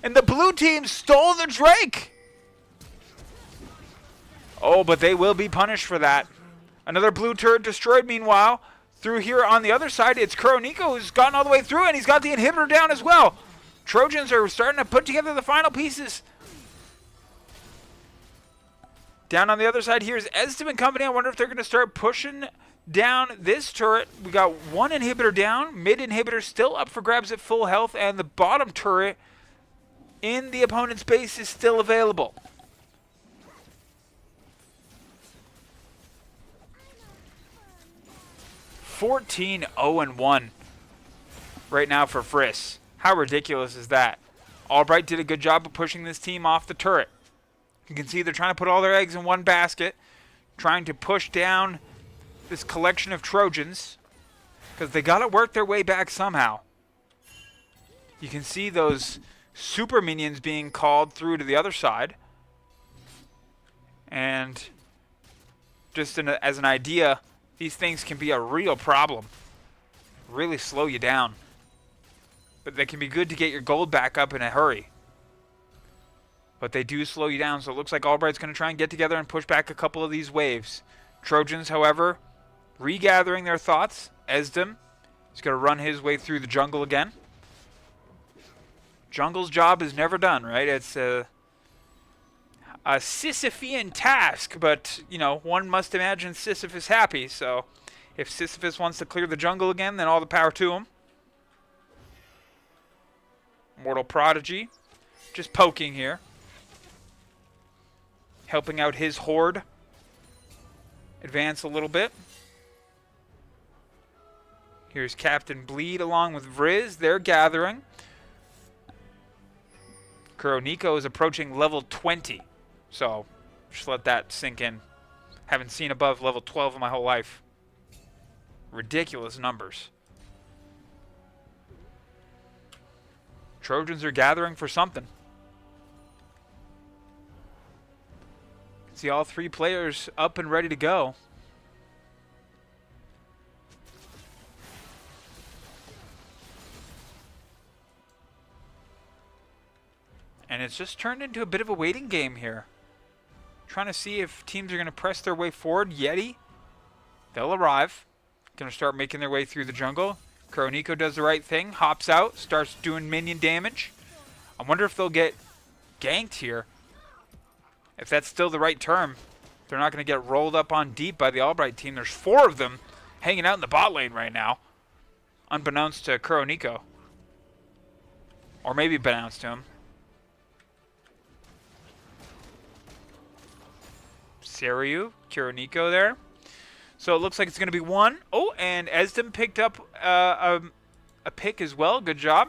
And the blue team stole the Drake. Oh, but they will be punished for that. Another blue turret destroyed meanwhile. Through here on the other side, it's Kuroniko who's gotten all the way through, and he's got the inhibitor down as well. Trojans are starting to put together the final pieces. Down on the other side here is Estim and company. I wonder if they're going to start pushing down this turret. We got 1 inhibitor down. Mid inhibitor still up for grabs at full health, and the bottom turret in the opponent's base is still available. (14-0-1) right now for Friss. How ridiculous is that? Albright did a good job of pushing this team off the turret. You can see they're trying to put all their eggs in one basket, trying to push down this collection of Trojans, because they got to work their way back somehow. You can see those super minions being called through to the other side. And just as an idea, these things can be a real problem. Really slow you down. But they can be good to get your gold back up in a hurry. But they do slow you down, so it looks like Albright's going to try and get together and push back a couple of these waves. Trojans, however, regathering their thoughts. Esdem is going to run his way through the jungle again. Jungle's job is never done, right? It's a Sisyphean task, but, you know, one must imagine Sisyphus happy, so if Sisyphus wants to clear the jungle again, then all the power to him. Mortal Prodigy, just poking here. Helping out his horde. Advance a little bit. Here's Captain Bleed along with Vriz. They're gathering. Nico is approaching level 20. So, just let that sink in. Haven't seen above level 12 in my whole life. Ridiculous numbers. Trojans are gathering for something. See all three players up and ready to go. And it's just turned into a bit of a waiting game here. Trying to see if teams are going to press their way forward. Yeti, they'll arrive. Going to start making their way through the jungle. Nico does the right thing. Hops out. Starts doing minion damage. I wonder if they'll get ganked here. If that's still the right term. They're not going to get rolled up on deep by the Albright team. There's 4 of them hanging out in the bot lane right now. Unbeknownst to Nico. Or maybe beknownst to him. Seryu, Nico there. So it looks like it's going to be 1. Oh, and Esdem picked up a pick as well. Good job.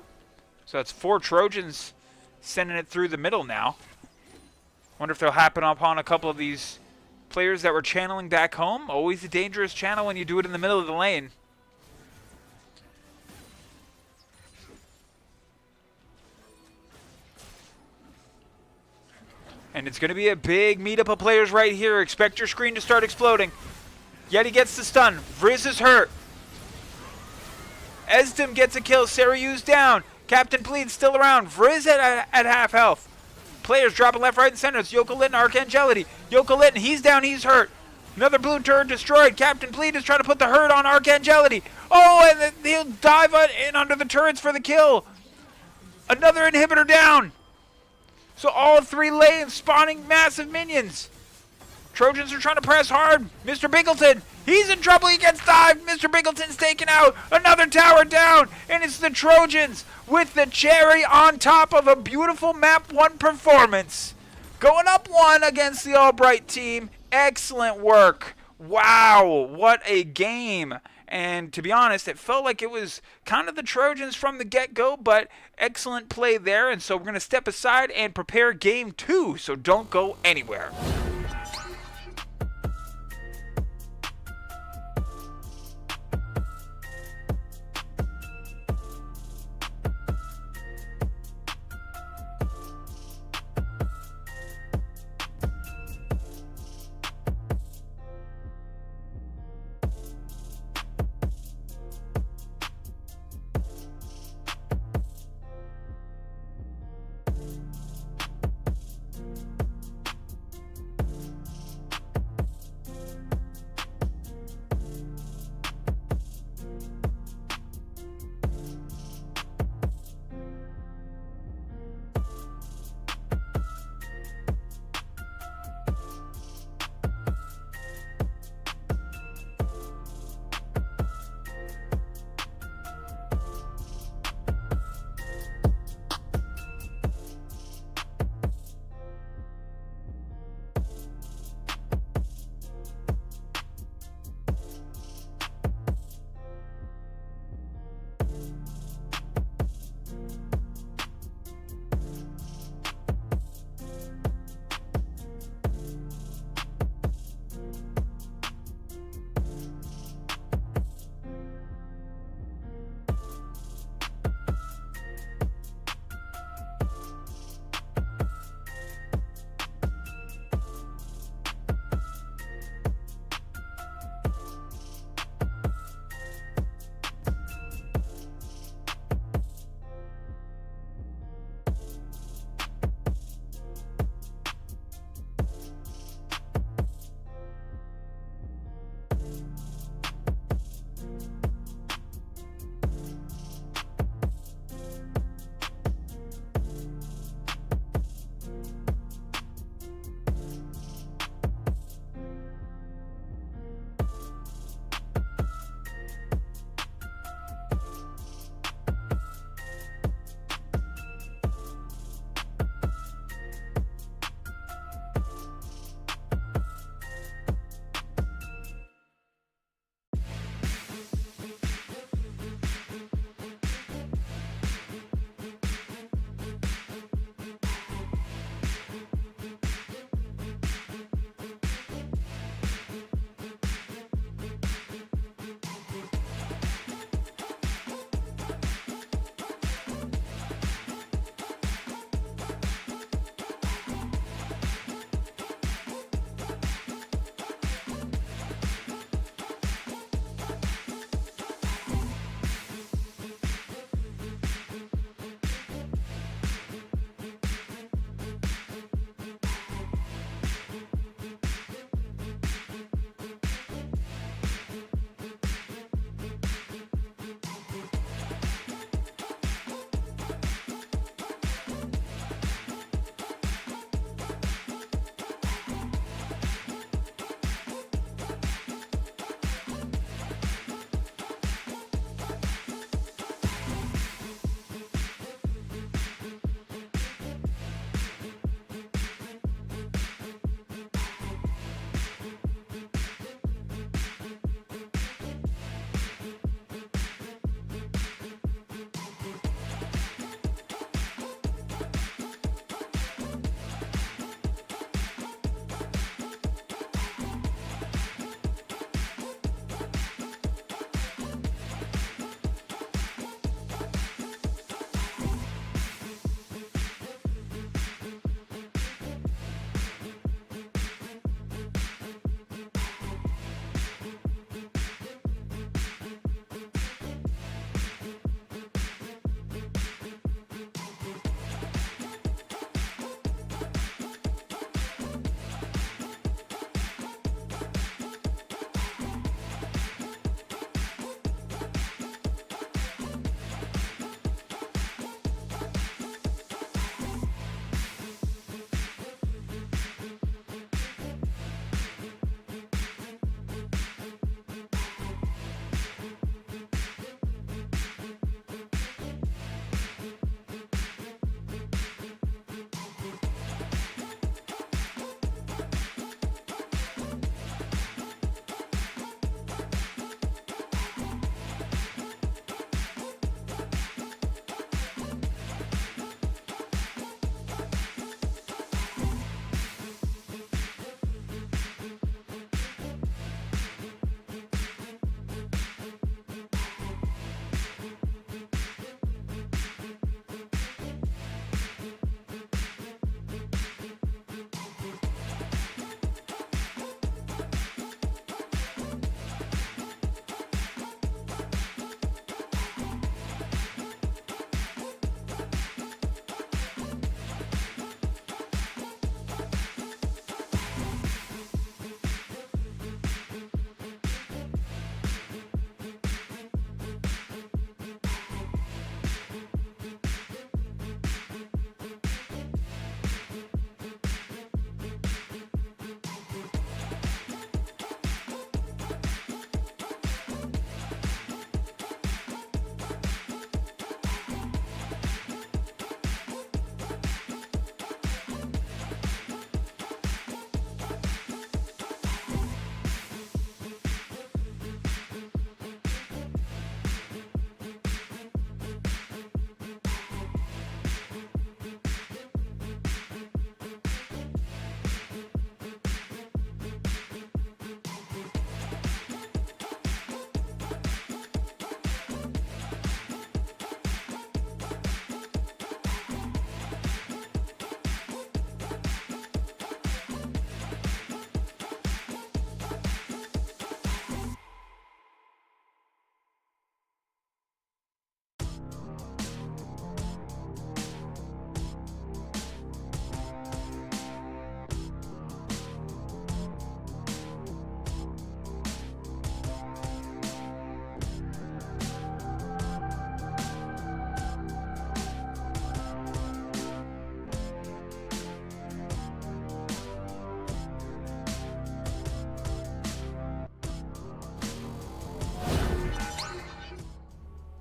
So that's 4 Trojans sending it through the middle now. Wonder if they'll happen upon a couple of these players that were channeling back home. Always a dangerous channel when you do it in the middle of the lane. And it's going to be a big meetup of players right here. Expect your screen to start exploding. Yeti gets the stun. Vriz is hurt. Esdem gets a kill. Seryu's down. Captain Bleed's still around. Vriz at half health. Players dropping left, right, and center. It's Yokolitten, Arcangeli. Yokolitten, he's down, he's hurt. Another blue turret destroyed. Captain Bleed is trying to put the hurt on Arcangeli. Oh, and he'll dive in under the turrets for the kill. Another inhibitor down. So all 3 lanes spawning massive minions. Trojans are trying to press hard. Mr. Bingleton, he's in trouble. He gets dived. Mr. Bingleton's taken out. Another tower down. And it's the Trojans with the cherry on top of a beautiful map 1 performance. Going up 1 against the Albright team. Excellent work. Wow, what a game. And to be honest, it felt like it was kind of the Trojans from the get-go, but excellent play there. And so we're going to step aside and prepare game 2, so don't go anywhere.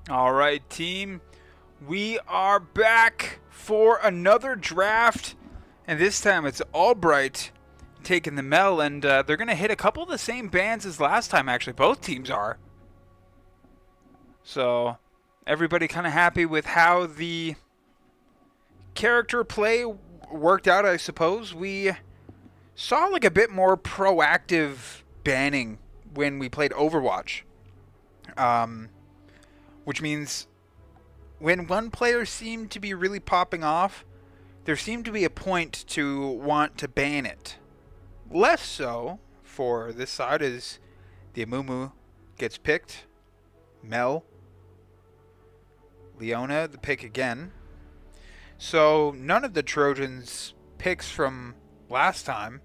All right, team. We are back for another draft. And this time it's Albright taking the Mel. And they're going to hit a couple of the same bands as last time, actually. Both teams are. So everybody kind of happy with how the character play worked out, I suppose. We saw like a bit more proactive banning when we played Overwatch. Which means when one player seemed to be really popping off, there seemed to be a point to want to ban it. Less so for this side as the Amumu gets picked. Mel. Leona, the pick again. So none of the Trojans picks from last time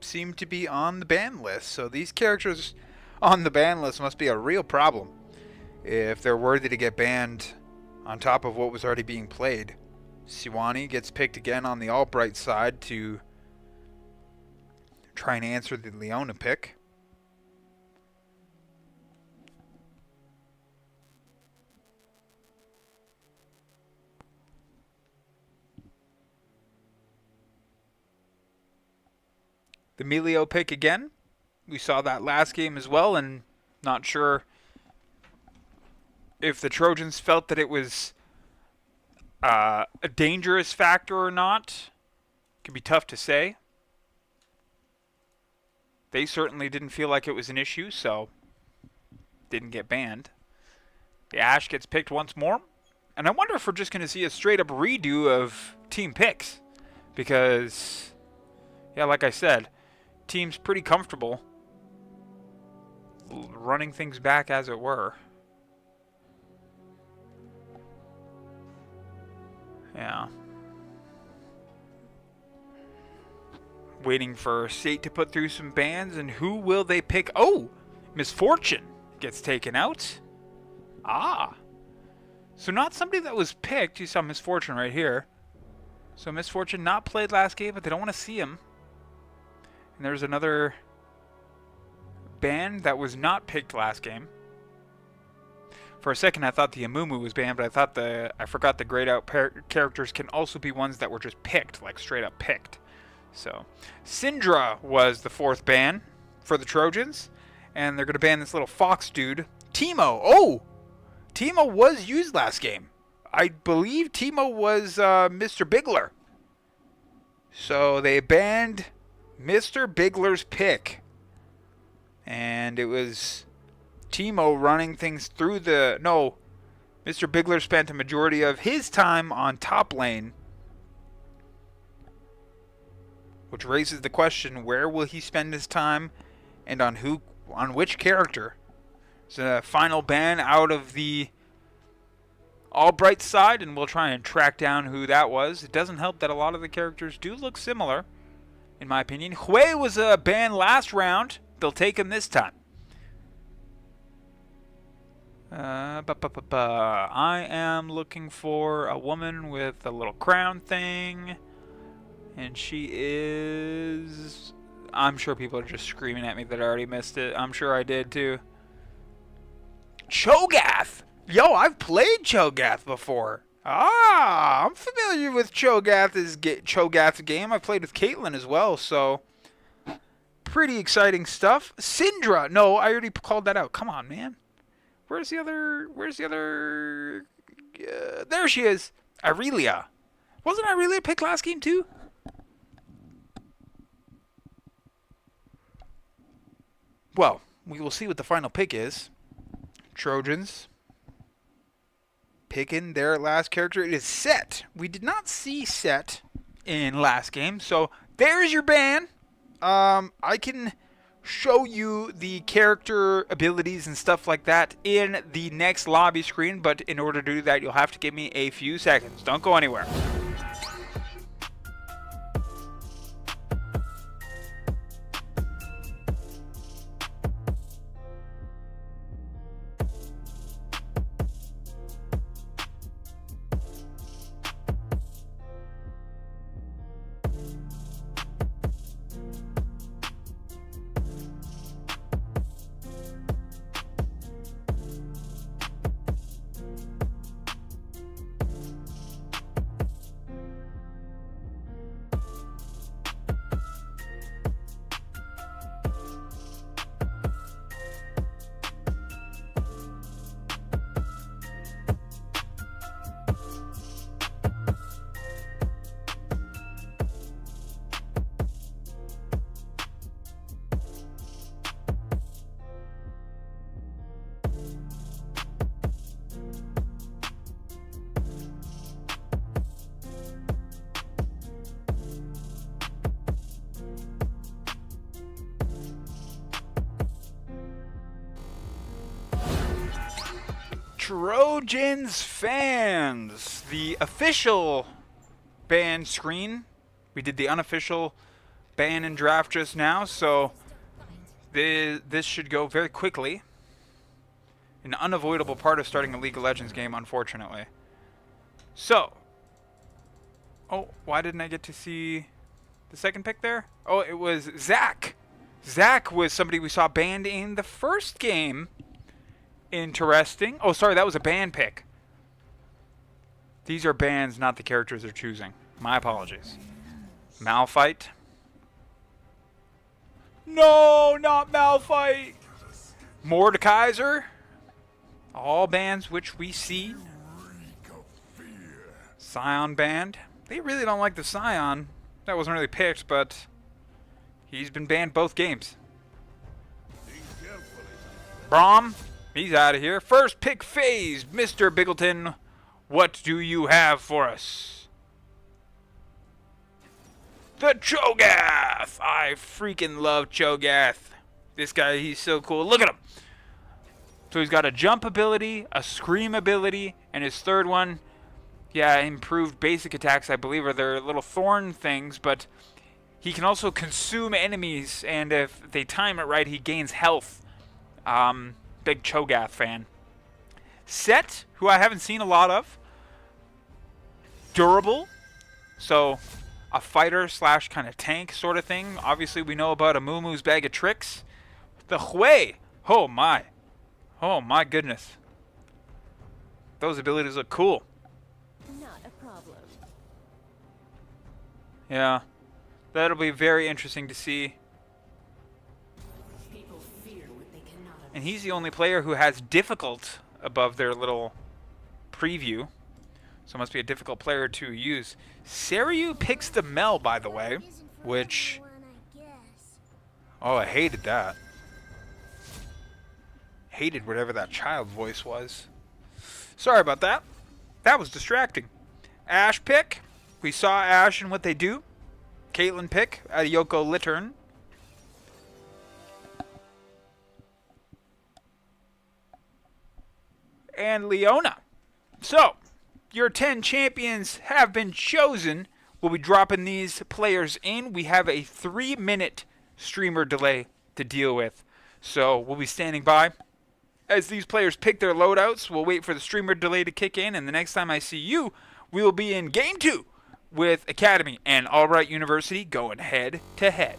seem to be on the ban list. So these characters on the ban list must be a real problem if they're worthy to get banned on top of what was already being played. Siwani gets picked again on the Albright side to try and answer the Leona pick. The Melio pick again. We saw that last game as well, and not sure if the Trojans felt that it was a dangerous factor or not. Could be tough to say. They certainly didn't feel like it was an issue, so didn't get banned. The Ashe gets picked once more, and I wonder if we're just going to see a straight-up redo of team picks, because, yeah, like I said, team's pretty comfortable running things back, as it were. Yeah. Waiting for SAIT to put through some bans, and who will they pick? Oh! Misfortune gets taken out. Ah. So not somebody that was picked. You saw Misfortune right here. So Misfortune not played last game, but they don't want to see him. And there's another ban that was not picked last game. For a second, I thought the Amumu was banned, but I forgot the grayed out characters can also be ones that were just picked, like straight up picked. So, Syndra was the fourth ban for the Trojans, and they're going to ban this little fox dude, Teemo. Oh! Teemo was used last game. I believe Teemo was Mr. Bigler. So they banned Mr. Bigler's pick. And it was Teemo running things through the... No, Mr. Bigler spent a majority of his time on top lane. Which raises the question, where will he spend his time and on which character? It's a final ban out of the Albright side, and we'll try and track down who that was. It doesn't help that a lot of the characters do look similar, in my opinion. Hui was a ban last round. They'll take him this time. I am looking for a woman with a little crown thing. And she is... I'm sure people are just screaming at me that I already missed it. I'm sure I did too. Cho'Gath! Yo, I've played Cho'Gath before. Ah, I'm familiar with Cho'Gath's game. I've played with Caitlyn as well, so... Pretty exciting stuff. Syndra! No, I already called that out. Come on, man. Where's the other... there she is. Irelia. Wasn't Irelia picked last game too? Well, we will see what the final pick is. Trojans picking their last character. It is SAIT. We did not see SAIT in last game, so there's your ban. I can show you the character abilities and stuff like that in the next lobby screen, but in order to do that, you'll have to give me a few seconds. Don't go anywhere. Trojans fans, the official ban screen. We did the unofficial ban and draft just now, so this should go very quickly. An unavoidable part of starting a League of Legends game, unfortunately. So, oh, why didn't I get to see the second pick there? Oh, it was Zach. Zach was somebody we saw banned in the first game. Interesting. Oh, sorry, that was a ban pick. These are bans, not the characters they're choosing. My apologies. Malphite. No, not Malphite. Mordekaiser. All bans which we see. Scion banned. They really don't like the Scion. That wasn't really picked, but he's been banned both games. Braum. He's out of here. First pick phase. Mr. Biggleton, what do you have for us? The Cho'Gath. I freaking love Cho'Gath. This guy, he's so cool. Look at him. So he's got a jump ability, a scream ability, and his third one, yeah, improved basic attacks, I believe, are their little thorn things, but he can also consume enemies, and if they time it right, he gains health. Big Cho'Gath fan. Set, who I haven't seen a lot of. Durable. So, a fighter slash kind of tank sort of thing. Obviously, we know about Amumu's bag of tricks. The Hui. Oh, my. Oh, my goodness. Those abilities look cool. Not a problem. Yeah. That'll be very interesting to see. And he's the only player who has difficult above their little preview. So it must be a difficult player to use. Saryu picks the Mel, by the way, which... Oh, I hated that. Hated whatever that child voice was. Sorry about that. That was distracting. Ashe pick. We saw Ashe and what they do. Caitlyn pick. Yoko Littern. And Leona. So, your 10 champions have been chosen. We'll be dropping these players in. We have a 3-minute streamer delay to deal with. So, we'll be standing by as these players pick their loadouts. We'll wait for the streamer delay to kick in, and the next time I see you, we will be in Game 2 with Academy and Albright University going head to head.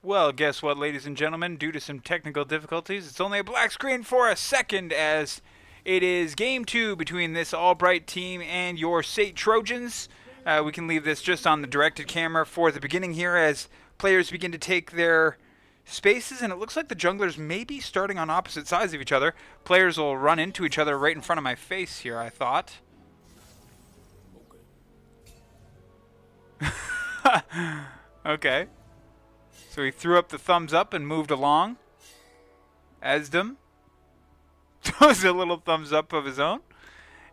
Well, guess what, ladies and gentlemen? Due to some technical difficulties, it's only a black screen for a second as it is game 2 between this Albright team and your SAIT Trojans. We can leave this just on the directed camera for the beginning here as players begin to take their spaces, and it looks like the junglers may be starting on opposite sides of each other. Players will run into each other right in front of my face here, I thought. Okay. So he threw up the thumbs up and moved along. Asdom throws a little thumbs up of his own.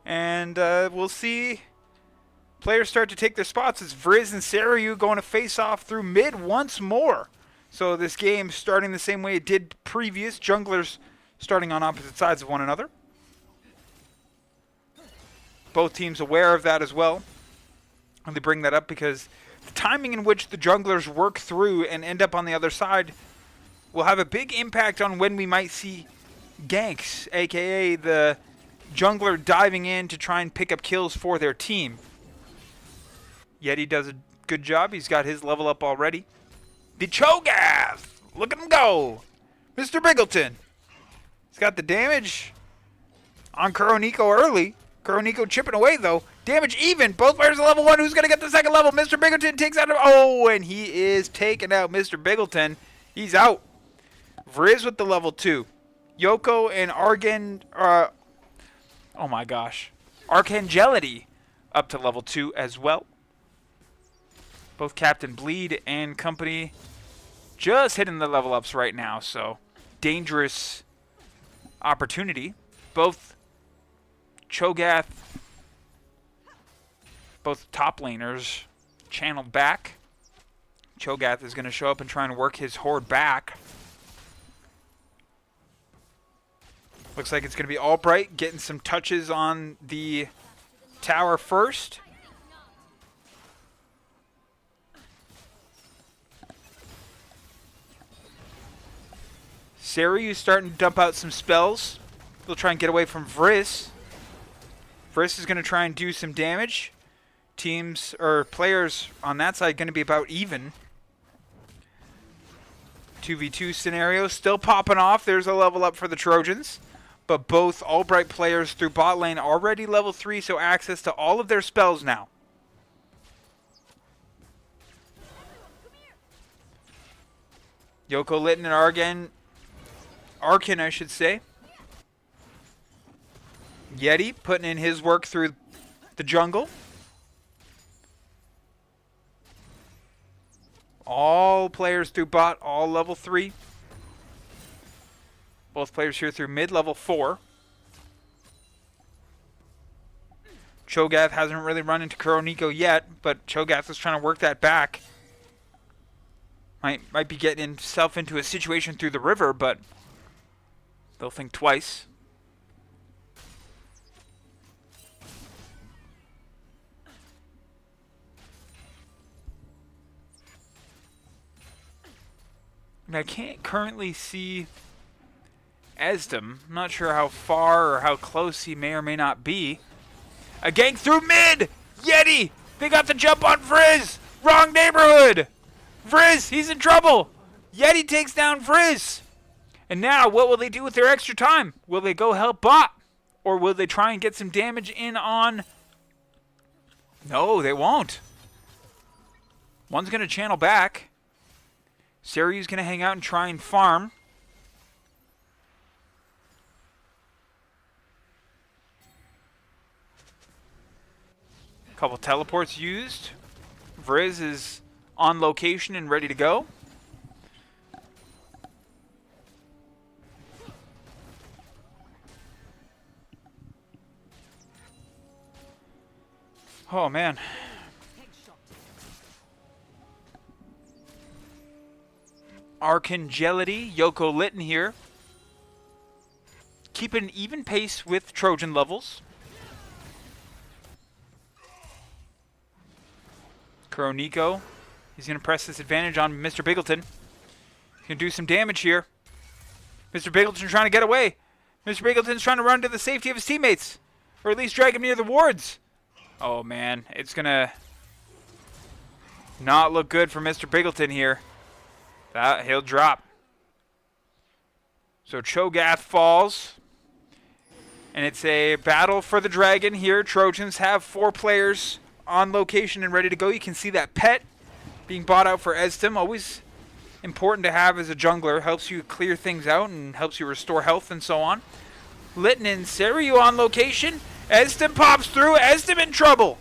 And we'll see players start to take their spots as Vriz and Saryu going to face off through mid once more. So this game starting the same way it did previous. Junglers starting on opposite sides of one another. Both teams aware of that as well. And they bring that up because the timing in which the junglers work through and end up on the other side will have a big impact on when we might see ganks, aka the jungler diving in to try and pick up kills for their team. Yeti does a good job. He's got his level up already. The Cho'Gath! Look at him go! Mr. Biggleton! He's got the damage on Kuroniko early. Kuroniko chipping away, though. Damage even. Both players are level 1. Who's going to get the second level? Mr. Biggleton takes out... Oh, and he is taking out Mr. Biggleton. He's out. Vriz with the level 2. Yoko and Argan... oh, my gosh. Arcangelity up to level 2 as well. Both Captain Bleed and company just hitting the level ups right now, so dangerous opportunity. Both Cho'Gath, both top laners channeled back. Cho'Gath is going to show up and try and work his horde back. Looks like it's going to be Albright getting some touches on the tower first. Saryu's starting to dump out some spells. They'll try and get away from Vriz. Vriz is going to try and do some damage. Teams, or players on that side, going to be about even. 2v2 scenario still popping off. There's a level up for the Trojans. But both Albright players through bot lane already level 3, so access to all of their spells now. Yoko Litten and Arkin, I should say. Yeti putting in his work through the jungle. All players through bot, all level 3. Both players here through mid, level 4. Cho'Gath hasn't really run into Kuroniko yet, but Cho'Gath is trying to work that back. Might be getting himself into a situation through the river, but they'll think twice. And I can't currently see Asdom. I'm not sure how far or how close he may or may not be. A gank through mid! Yeti! They got the jump on Vriz! Wrong neighborhood! Vriz, he's in trouble! Yeti takes down Vriz! And now, what will they do with their extra time? Will they go help bot? Or will they try and get some damage in on... No, they won't. One's going to channel back. Saryu's going to hang out and try and farm. Couple teleports used. Vriz is on location and ready to go. Oh, man. Arcangelity, Yoko Litten here. Keep an even pace with Trojan levels. Kuroniko. He's going to press this advantage on Mr. Biggleton. He's going to do some damage here. Mr. Biggleton trying to get away. Mr. Biggleton's trying to run to the safety of his teammates. Or at least drag him near the wards. Oh, man. It's going to not look good for Mr. Biggleton here. That he'll drop. So Cho'Gath falls. And it's a battle for the dragon here. Trojans have 4 players on location and ready to go. You can see that pet being bought out for Esdom. Always important to have as a jungler. Helps you clear things out and helps you restore health and so on. Litton and Saryu on location. Esdom pops through. Esdom in trouble.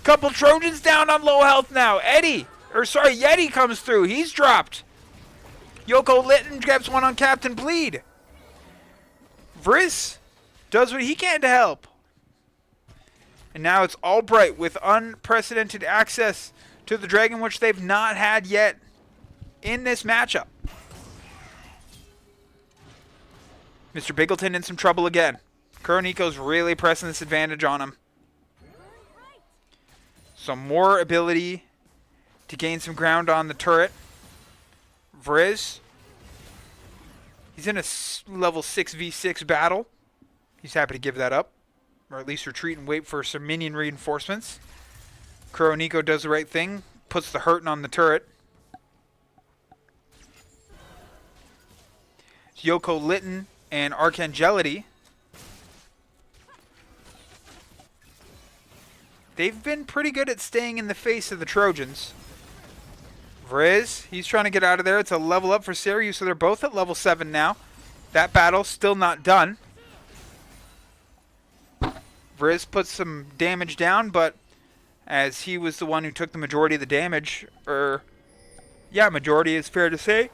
Couple Trojans down on low health now. Yeti comes through. He's dropped. Yoko Litton grabs one on Captain Bleed. Vriz does what he can to help. And now it's Albright with unprecedented access to the dragon, which they've not had yet in this matchup. Mr. Bigleton in some trouble again. Kuroniko's really pressing this advantage on him. Some more ability to gain some ground on the turret. Vriz. He's in a level 6v6 battle. He's happy to give that up. Or at least retreat and wait for some minion reinforcements. Kuroniko does the right thing. Puts the hurting on the turret. Yoko Litton and Archangelity. They've been pretty good at staying in the face of the Trojans. Vriz, he's trying to get out of there. It's a level up for Saryu, so they're both at level 7 now. That battle still not done. Vriz puts some damage down, but as he was the one who took the majority of the damage, majority is fair to say.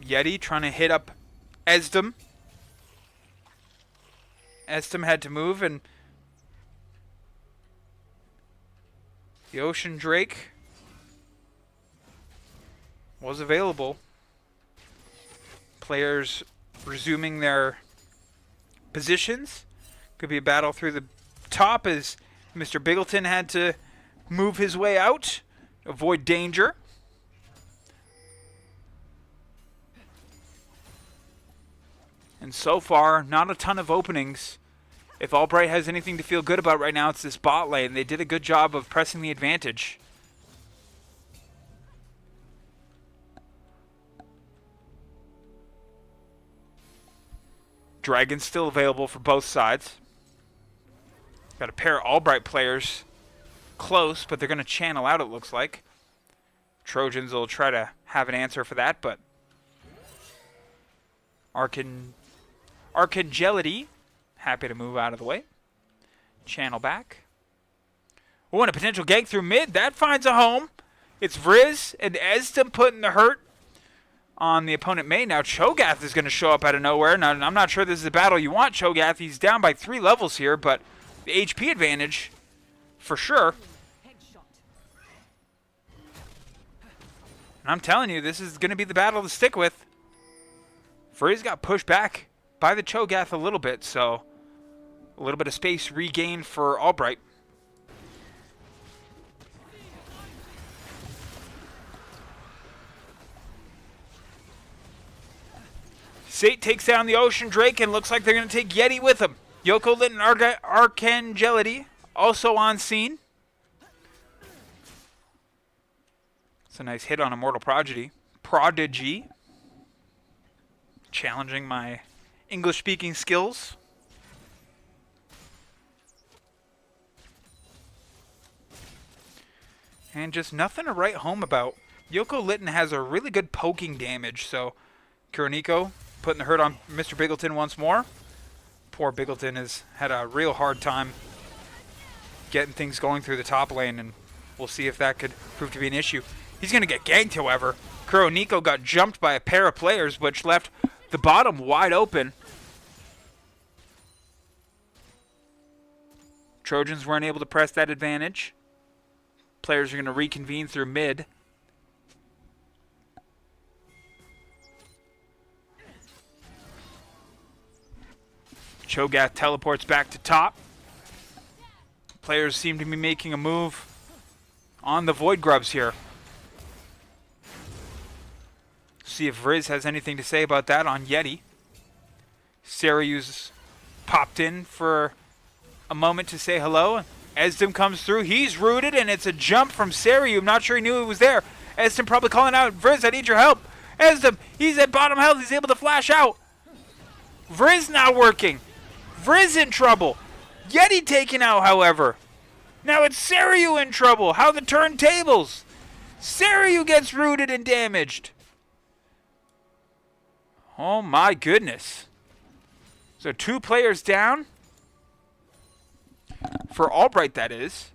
Yeti trying to hit up Esdom. Esdom had to move, and the Ocean Drake was available. Players resuming their positions. Could be a battle through the top as Mr. Bigleton had to move his way out, avoid danger. And so far, not a ton of openings. If Albright has anything to feel good about right now, it's this bot lane. They did a good job of pressing the advantage. Dragon's still available for both sides. Got a pair of Albright players close, but they're going to channel out, it looks like. Trojans will try to have an answer for that, but Archangelity, happy to move out of the way. Channel back. Oh, and a potential gank through mid. That finds a home. It's Vriz and Esdom putting the hurt on the opponent main. Now Cho'Gath is going to show up out of nowhere. Now, I'm not sure this is a battle you want, Cho'Gath. He's down by 3 levels here, but the HP advantage for sure. And I'm telling you, this is going to be the battle to stick with. Vriz got pushed back by the Cho'Gath a little bit, so a little bit of space regained for Albright. SAIT takes down the Ocean Drake and looks like they're going to take Yeti with them. Yoko Litton and Archangelity also on scene. It's a nice hit on Immortal Prodigy. Challenging my English-speaking skills. And just nothing to write home about. Yoko Litton has a really good poking damage, so Kuroniko putting the hurt on Mr. Bigleton once more. Poor Bigleton has had a real hard time getting things going through the top lane, and we'll see if that could prove to be an issue. He's going to get ganked, however. Kuroniko got jumped by a pair of players, which left the bottom wide open. Trojans weren't able to press that advantage. Players are going to reconvene through mid. Cho'Gath teleports back to top. Players seem to be making a move on the Void Grubs here. See if Vriz has anything to say about that on Yeti. Saryu's popped in for a moment to say hello. Esdom comes through. He's rooted, and it's a jump from Sariu. I'm not sure he knew he was there. Esdom probably calling out, Vriz, I need your help. Esdom, he's at bottom health. He's able to flash out. Vriz not working. Vriz in trouble. Yeti taken out, however. Now it's Sariu in trouble. How the turntables. Sariu gets rooted and damaged. Oh my goodness. So 2 players down. For Albright, that is.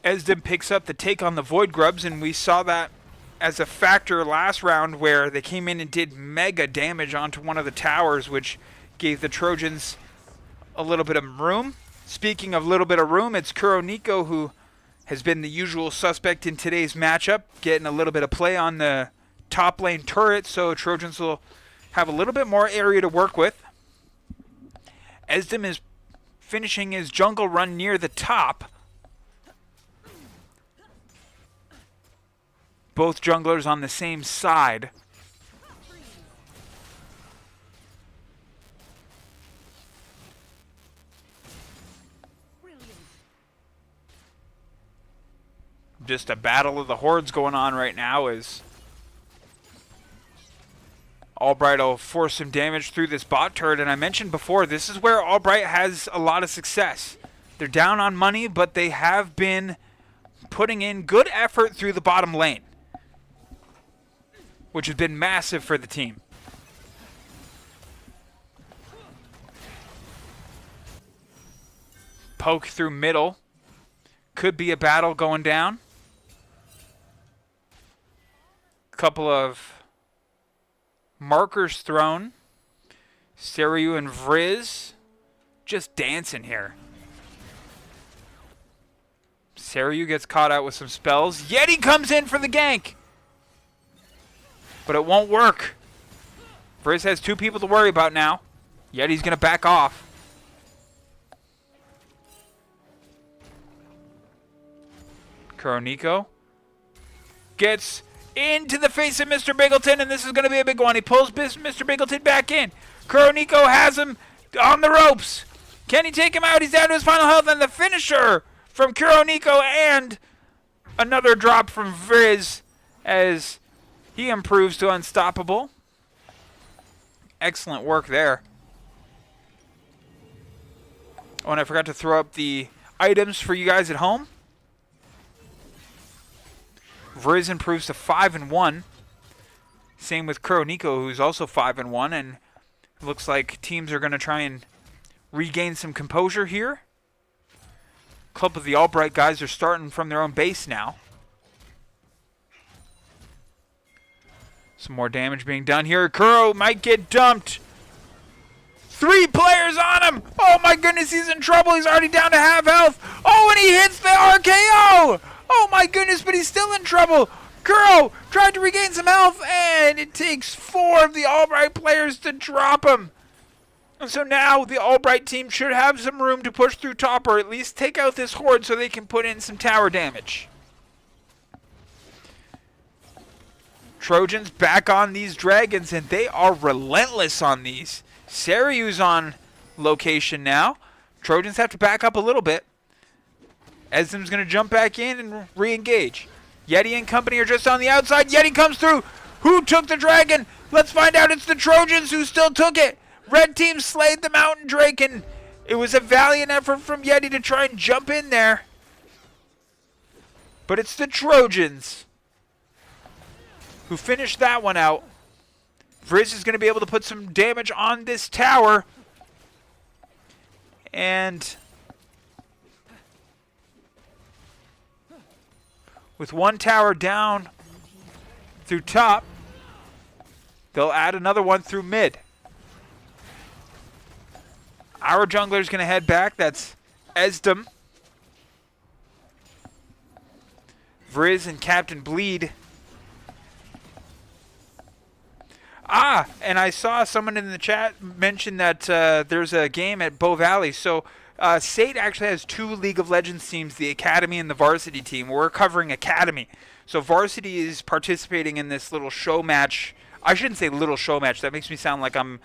Esdom picks up the take on the Void Grubs, and we saw that as a factor last round where they came in and did mega damage onto one of the towers, which gave the Trojans a little bit of room. Speaking of little bit of room, it's Kuroniko who has been the usual suspect in today's matchup, getting a little bit of play on the top lane turret, so Trojans will have a little bit more area to work with. Esdom is finishing his jungle run near the top. Both junglers on the same side. Just a battle of the hordes going on right now as Albright will force some damage through this bot turret. And I mentioned before, this is where Albright has a lot of success. They're down on money, but they have been putting in good effort through the bottom lane, which has been massive for the team. Poke through middle. Could be a battle going down. Couple of markers thrown. Sariu and Vriz just dancing here. Sariu gets caught out with some spells. Yeti comes in for the gank. But it won't work. Vriz has 2 people to worry about now. Yeti's going to back off. Kuroniko gets into the face of Mr. Bingleton, and this is going to be a big one. He pulls Mr. Bingleton back in. Kuroniko has him on the ropes. Can he take him out? He's down to his final health, and the finisher from Kuroniko, and another drop from Vriz as he improves to unstoppable. Excellent work there. Oh, and I forgot to throw up the items for you guys at home. Vriz improves to 5-1. Same with Kuroniko, who's also 5-1, and it looks like teams are going to try and regain some composure here. Club of the Albright guys are starting from their own base now. Some more damage being done here. Kuro might get dumped. 3 players on him. Oh my goodness, he's in trouble. He's already down to half health. Oh, and he hits the RKO. Oh my goodness, but he's still in trouble. Kuro tried to regain some health, and it takes 4 of the Albright players to drop him. And so now the Albright team should have some room to push through top, or at least take out this horde so they can put in some tower damage. Trojans back on these dragons, and they are relentless on these. Sariu's on location now. Trojans have to back up a little bit. Esdom's going to jump back in and re-engage. Yeti and company are just on the outside. Yeti comes through. Who took the dragon? Let's find out. It's the Trojans who still took it. Red team slayed the mountain drake, and it was a valiant effort from Yeti to try and jump in there. But it's the Trojans who finished that one out. Vriz is going to be able to put some damage on this tower. And with one tower down through top, they'll add another one through mid. Our jungler's going to head back. That's Esdom. Vriz and Captain Bleed. And I saw someone in the chat mention that there's a game at Bow Valley. So SAIT actually has 2 League of Legends teams, the Academy and the Varsity team. We're covering Academy. So Varsity is participating in this little show match. I shouldn't say little show match. That makes me sound like I'm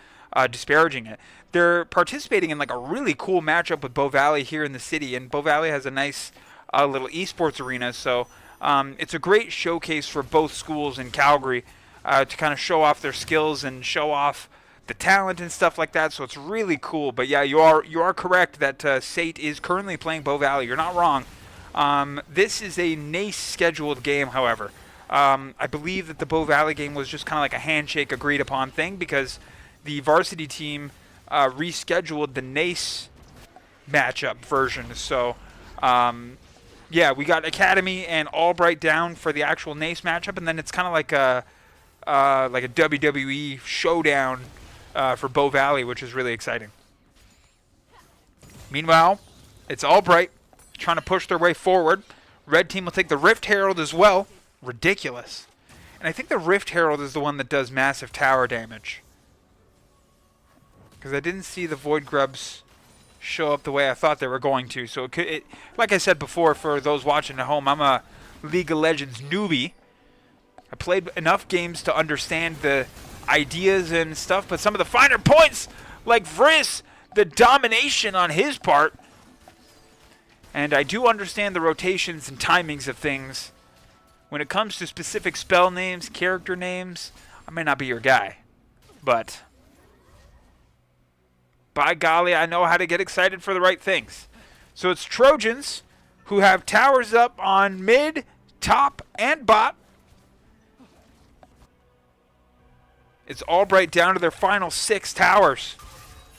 disparaging it. They're participating in like a really cool matchup with Bow Valley here in the city, and Bow Valley has a nice little esports arena. So it's a great showcase for both schools in Calgary to kind of show off their skills and show off the talent and stuff like that. So it's really cool. But yeah, you are correct that SAIT is currently playing Bow Valley. You're not wrong. This is a NACE scheduled game, however. I believe that the Bow Valley game was just kind of like a handshake agreed upon thing because the varsity team rescheduled the NACE matchup version. So yeah, we got Academy and Albright down for the actual NACE matchup, and then it's kind of like a WWE showdown for Bow Valley, which is really exciting. Meanwhile, it's Albright trying to push their way forward. Red team will take the Rift Herald as well. Ridiculous. And I think the Rift Herald is the one that does massive tower damage. Because I didn't see the Void Grubs show up the way I thought they were going to. So, like I said before, for those watching at home, I'm a League of Legends newbie. I played enough games to understand the ideas and stuff, but some of the finer points, like Vriss, the domination on his part. And I do understand the rotations and timings of things. When it comes to specific spell names, character names, I may not be your guy. But by golly, I know how to get excited for the right things. So it's Trojans who have towers up on mid, top, and bot. It's Albright down to their final 6 towers,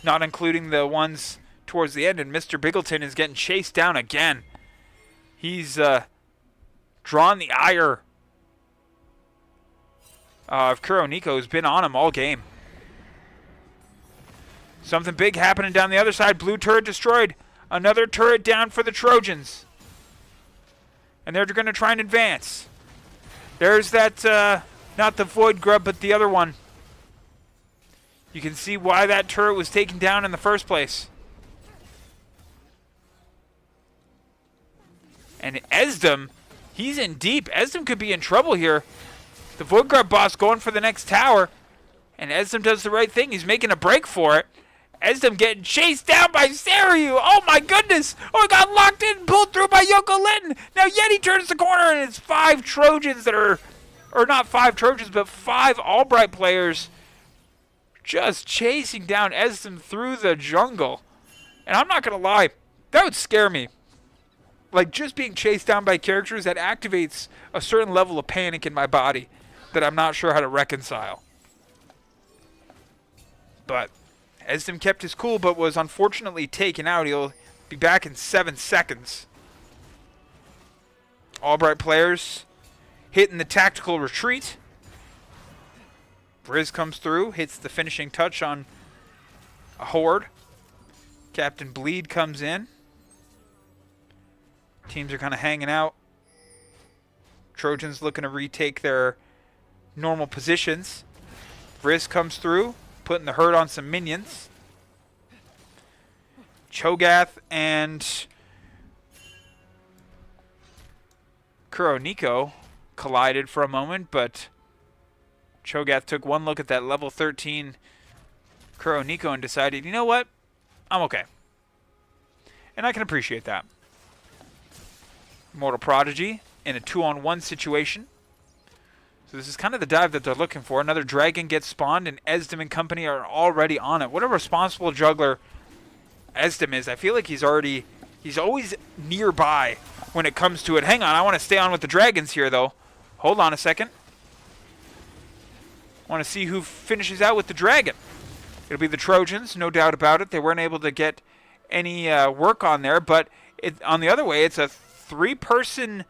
not including the ones towards the end. And Mr. Biggleton is getting chased down again. He's drawn the ire of Kuroniko, who's been on him all game. Something big happening down the other side. Blue turret destroyed. Another turret down for the Trojans. And they're going to try and advance. There's that, not the Void Grub, but the other one. You can see why that turret was taken down in the first place. And Esdom, he's in deep. Esdom could be in trouble here. The Void Grub boss going for the next tower. And Esdom does the right thing. He's making a break for it. Esdom getting chased down by Saryu. Oh my goodness. Oh, he got locked in and pulled through by Yoko Linton. Now Yeti turns the corner and it's 5 Trojans that are, or not 5 Trojans, but 5 Albright players just chasing down Esdom through the jungle. And I'm not going to lie, that would scare me. Like, just being chased down by characters, that activates a certain level of panic in my body that I'm not sure how to reconcile. But Esdom kept his cool, but was unfortunately taken out. He'll be back in 7 seconds. Albright players hitting the tactical retreat. Briz comes through, hits the finishing touch on a horde. Captain Bleed comes in. Teams are kind of hanging out. Trojans looking to retake their normal positions. Briz comes through, putting the hurt on some minions. Cho'Gath and Kuroniko collided for a moment, but Cho'Gath took one look at that level 13 Kuroniko and decided, you know what? I'm okay. And I can appreciate that. Mortal Prodigy in a 2-on-1 situation. So this is kind of the dive that they're looking for. Another dragon gets spawned, and Esdom and company are already on it. What a responsible juggler Esdom is. I feel like he's always nearby when it comes to it. Hang on, I want to stay on with the dragons here, though. Hold on a second. I want to see who finishes out with the dragon. It'll be the Trojans, no doubt about it. They weren't able to get any work on there, but on the other way, it's a 3-person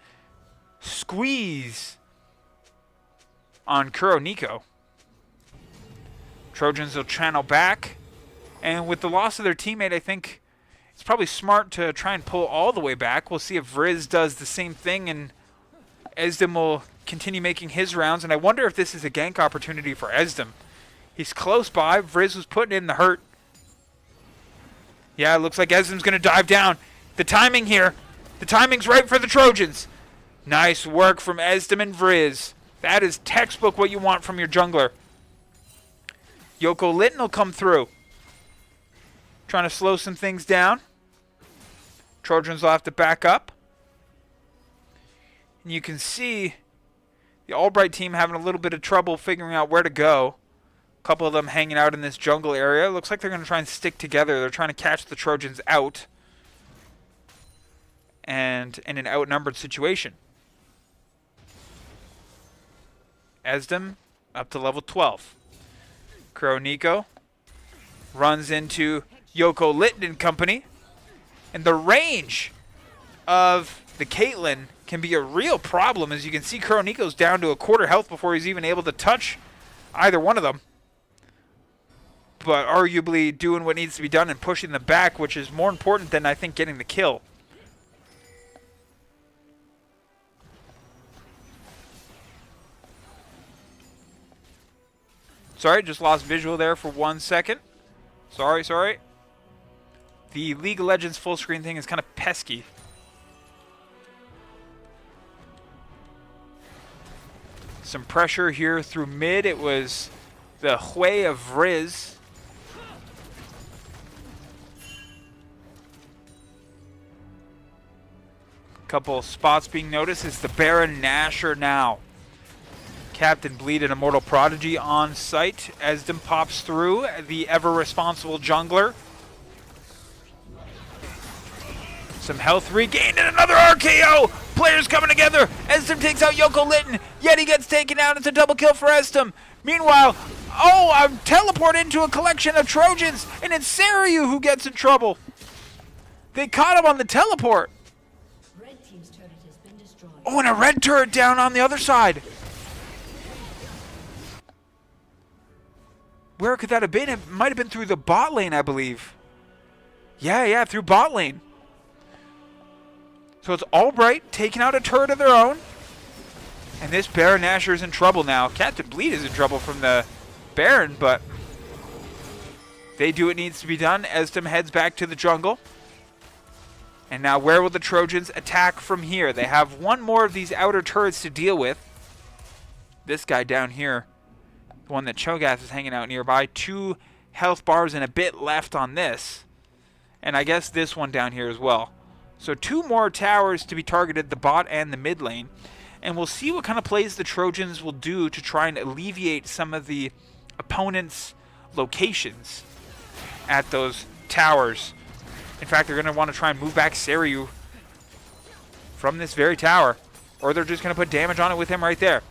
squeeze on Kuroniko. Trojans will channel back. And with the loss of their teammate, I think it's probably smart to try and pull all the way back. We'll see if Vriz does the same thing, and Esdom will continue making his rounds. And I wonder if this is a gank opportunity for Esdom. He's close by. Vriz was putting in the hurt. Yeah, it looks like Esdom's going to dive down. The timing here. The timing's right for the Trojans. Nice work from Esdom and Vriz. That is textbook what you want from your jungler. Yoko Litton will come through. Trying to slow some things down. Trojans will have to back up. And you can see the Albright team having a little bit of trouble figuring out where to go. A couple of them hanging out in this jungle area. Looks like they're going to try and stick together. They're trying to catch the Trojans out. And in an outnumbered situation. Esdom up to level 12. Nico runs into Yoko Litton and company. And the range of the Caitlyn can be a real problem. As you can see, Nico's down to a quarter health before he's even able to touch either one of them. But arguably doing what needs to be done and pushing them back, which is more important than, I think, getting the kill. Sorry, just lost visual there for 1 second. Sorry. The League of Legends full screen thing is kind of pesky. Some pressure here through mid. It was the Hui of Vriz. Couple spots being noticed. It's the Baron Nashor now. Captain Bleed and Immortal Prodigy on site. Esdom pops through, the ever-responsible jungler. Some health regained and another RKO! Players coming together! Esdom takes out Yoko Litton. Yeti gets taken out. It's a double kill for Esdom. Meanwhile, I'm teleported into a collection of Trojans, and it's Sarayu who gets in trouble. They caught him on the teleport. Red team's turret has been destroyed. Oh, and a red turret down on the other side. Where could that have been? It might have been through the bot lane, I believe. Yeah, through bot lane. So it's Albright taking out a turret of their own. And this Baron Nashor is in trouble now. Captain Bleed is in trouble from the Baron, but they do what needs to be done. Esdom heads back to the jungle. And now where will the Trojans attack from here? They have one more of these outer turrets to deal with. This guy down here. The one that Cho'Gath is hanging out nearby. 2 health bars and a bit left on this. And I guess this one down here as well. So 2 more towers to be targeted, the bot and the mid lane. And we'll see what kind of plays the Trojans will do to try and alleviate some of the opponent's locations at those towers. In fact, they're going to want to try and move back Sarayu from this very tower. Or they're just going to put damage on it with him right there.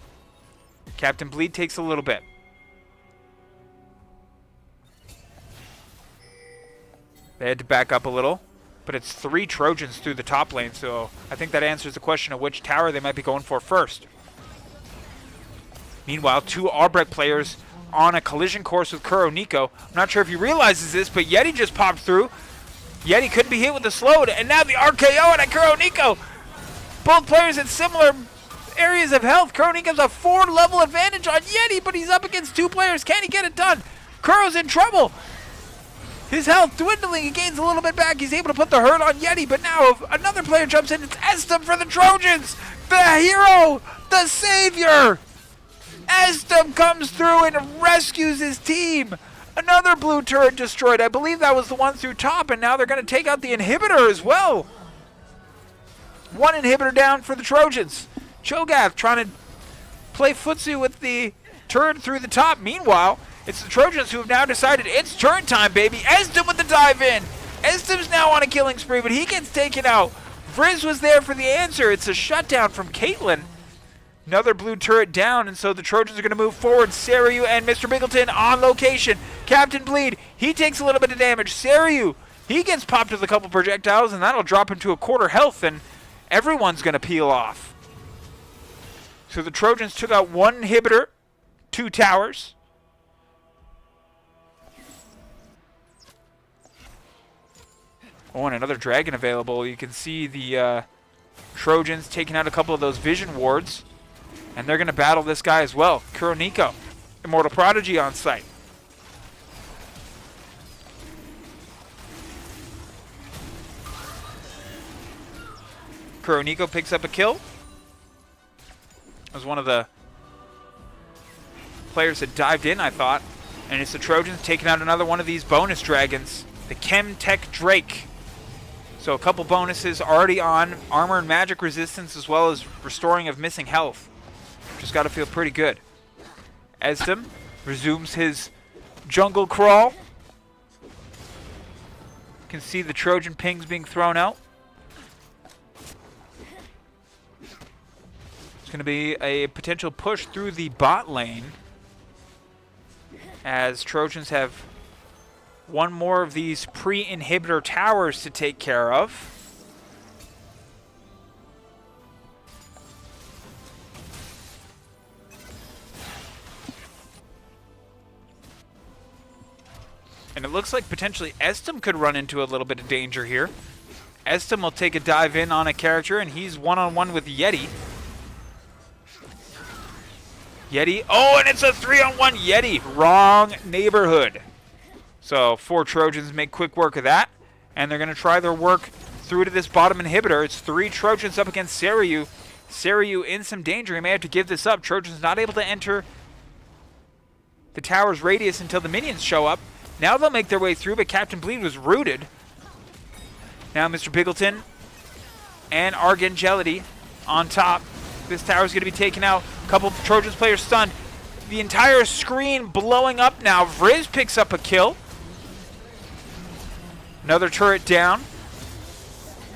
Captain Bleed takes a little bit. They had to back up a little. But it's 3 Trojans through the top lane, so I think that answers the question of which tower they might be going for first. Meanwhile, 2 Albright players on a collision course with Nico. I'm not sure if he realizes this, but Yeti just popped through. Yeti couldn't be hit with the slowed, and now the RKO and Nico. Both players at similar areas of health. Nico's a 4-level advantage on Yeti, but he's up against 2 players. Can he get it done? Kuro's in trouble. His health dwindling. He gains a little bit back. He's able to put the hurt on Yeti, but now if another player jumps in, it's Esdom for the Trojans. The hero, the savior. Esdom comes through and rescues his team. Another blue turret destroyed. I believe that was the one through top, and now they're going to take out the inhibitor as well. 1 inhibitor down for the Trojans. Cho'Gath trying to play footsie with the turret through the top. Meanwhile, it's the Trojans who have now decided it's turret time, baby. Esdom with the dive in. Esdom's now on a killing spree, but he gets taken out. Vriz was there for the answer. It's a shutdown from Caitlyn. Another blue turret down, and so the Trojans are going to move forward. Sarayu and Mr. Bingleton on location. Captain Bleed, he takes a little bit of damage. Sarayu, he gets popped with a couple projectiles, and that'll drop him to a quarter health, and everyone's going to peel off. So the Trojans took out 1 inhibitor, 2 towers. Oh, and another dragon available. You can see the Trojans taking out a couple of those vision wards. And they're going to battle this guy as well. Nico, Immortal Prodigy on site. Nico picks up a kill. was one of the players that dived in, I thought. And it's the Trojans taking out another one of these bonus dragons, the Chem Tech Drake. So a couple bonuses already on, armor and magic resistance, as well as restoring of missing health. Just got to feel pretty good. Esdom resumes his jungle crawl. You can see the Trojan pings being thrown out. It's going to be a potential push through the bot lane, as Trojans have one more of these pre-inhibitor towers to take care of. And it looks like potentially Estem could run into a little bit of danger here. Estem will take a dive in on a character, and he's one-on-one with Yeti. Yeti. Oh, and it's a 3-on-1 Yeti. Wrong neighborhood. So 4 Trojans make quick work of that. And they're going to try their work through to this bottom inhibitor. It's 3 Trojans up against Seiryu. Seiryu in some danger. He may have to give this up. Trojans not able to enter the tower's radius until the minions show up. Now they'll make their way through, but Captain Bleed was rooted. Now Mr. Biggleton and Argangelity on top. This tower's going to be taken out. A couple of Trojans players stunned. The entire screen blowing up now. Vriz picks up a kill. Another turret down.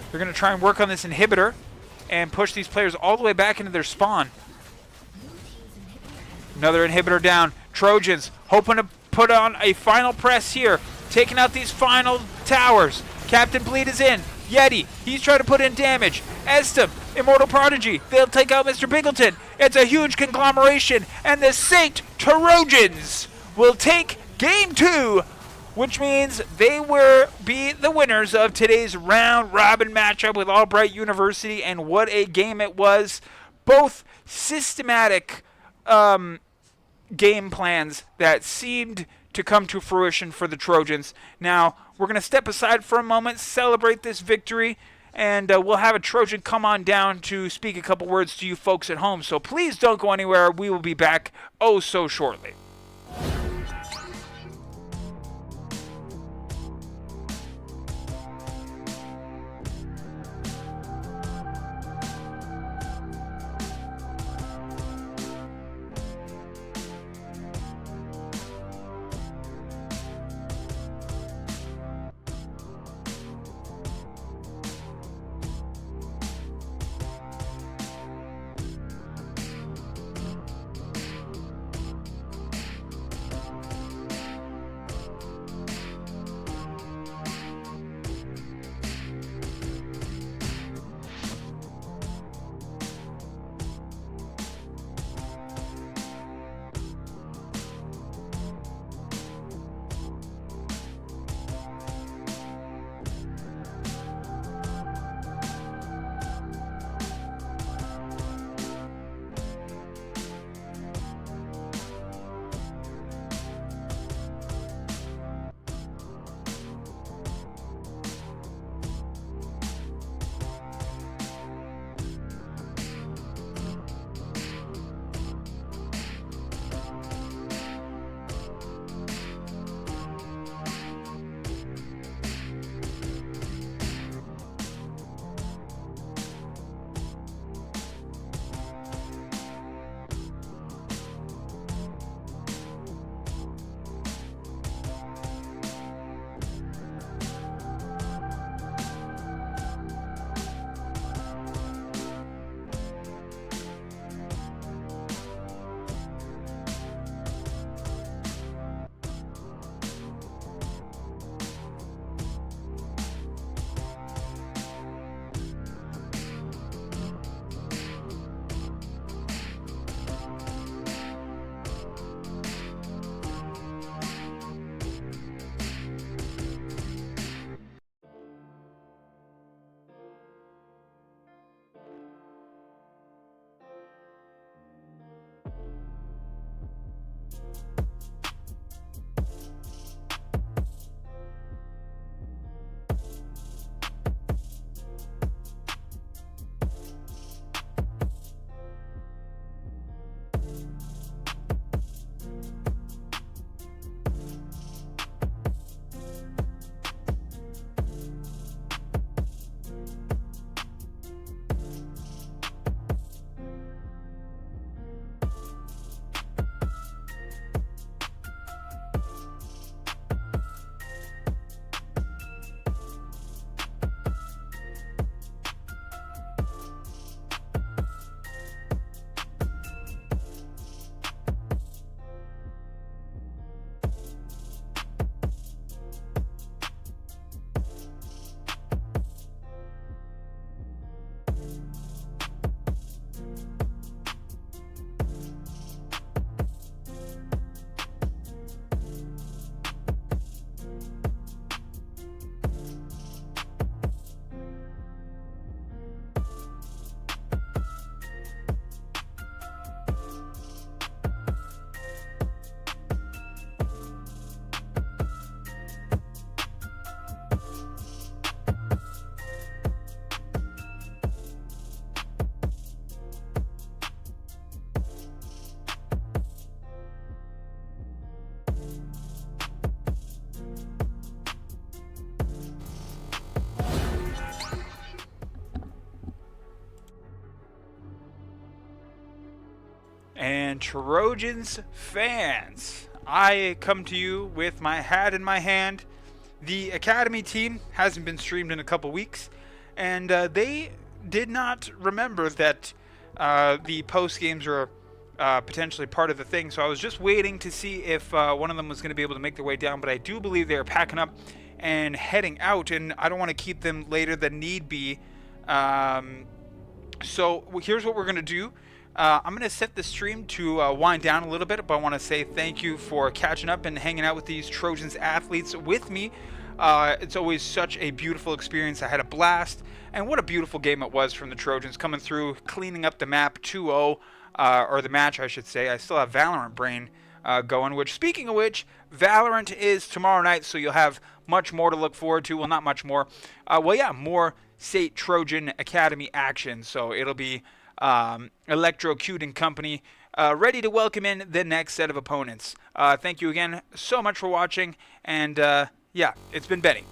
They're going to try and work on this inhibitor and push these players all the way back into their spawn. Another inhibitor down. Trojans hoping to put on a final press here. Taking out these final towers. Captain Bleed is in. Yeti, he's trying to put in damage. Estem, Immortal Prodigy, they'll take out Mr. Biggleton. It's a huge conglomeration, and the SAIT Trojans will take Game 2, which means they will be the winners of today's round-robin matchup with Albright University, and what a game it was. Both systematic game plans that seemed to come to fruition for the Trojans. Now, we're going to step aside for a moment, celebrate this victory, and we'll have a Trojan come on down to speak a couple words to you folks at home. So please don't go anywhere. We will be back oh so shortly. And Trojans fans, I come to you with my hat in my hand. The Academy team hasn't been streamed in a couple weeks, and they did not remember that the post games were potentially part of the thing. So I was just waiting to see if one of them was going to be able to make their way down, but I do believe they are packing up and heading out, and I don't want to keep them later than need be. So here's what we're going to do. I'm going to set the stream to wind down a little bit, but I want to say thank you for catching up and hanging out with these Trojans athletes with me. It's always such a beautiful experience. I had a blast, and what a beautiful game it was from the Trojans coming through, cleaning up the map 2-0, or the match, I should say. I still have Valorant brain going, which, speaking of which, Valorant is tomorrow night, so you'll have much more to look forward to. Well, not much more. More SAIT Trojan Academy action, so it'll be Electrocute and company ready to welcome in the next set of opponents. Thank you again so much for watching, and yeah, it's been Benny.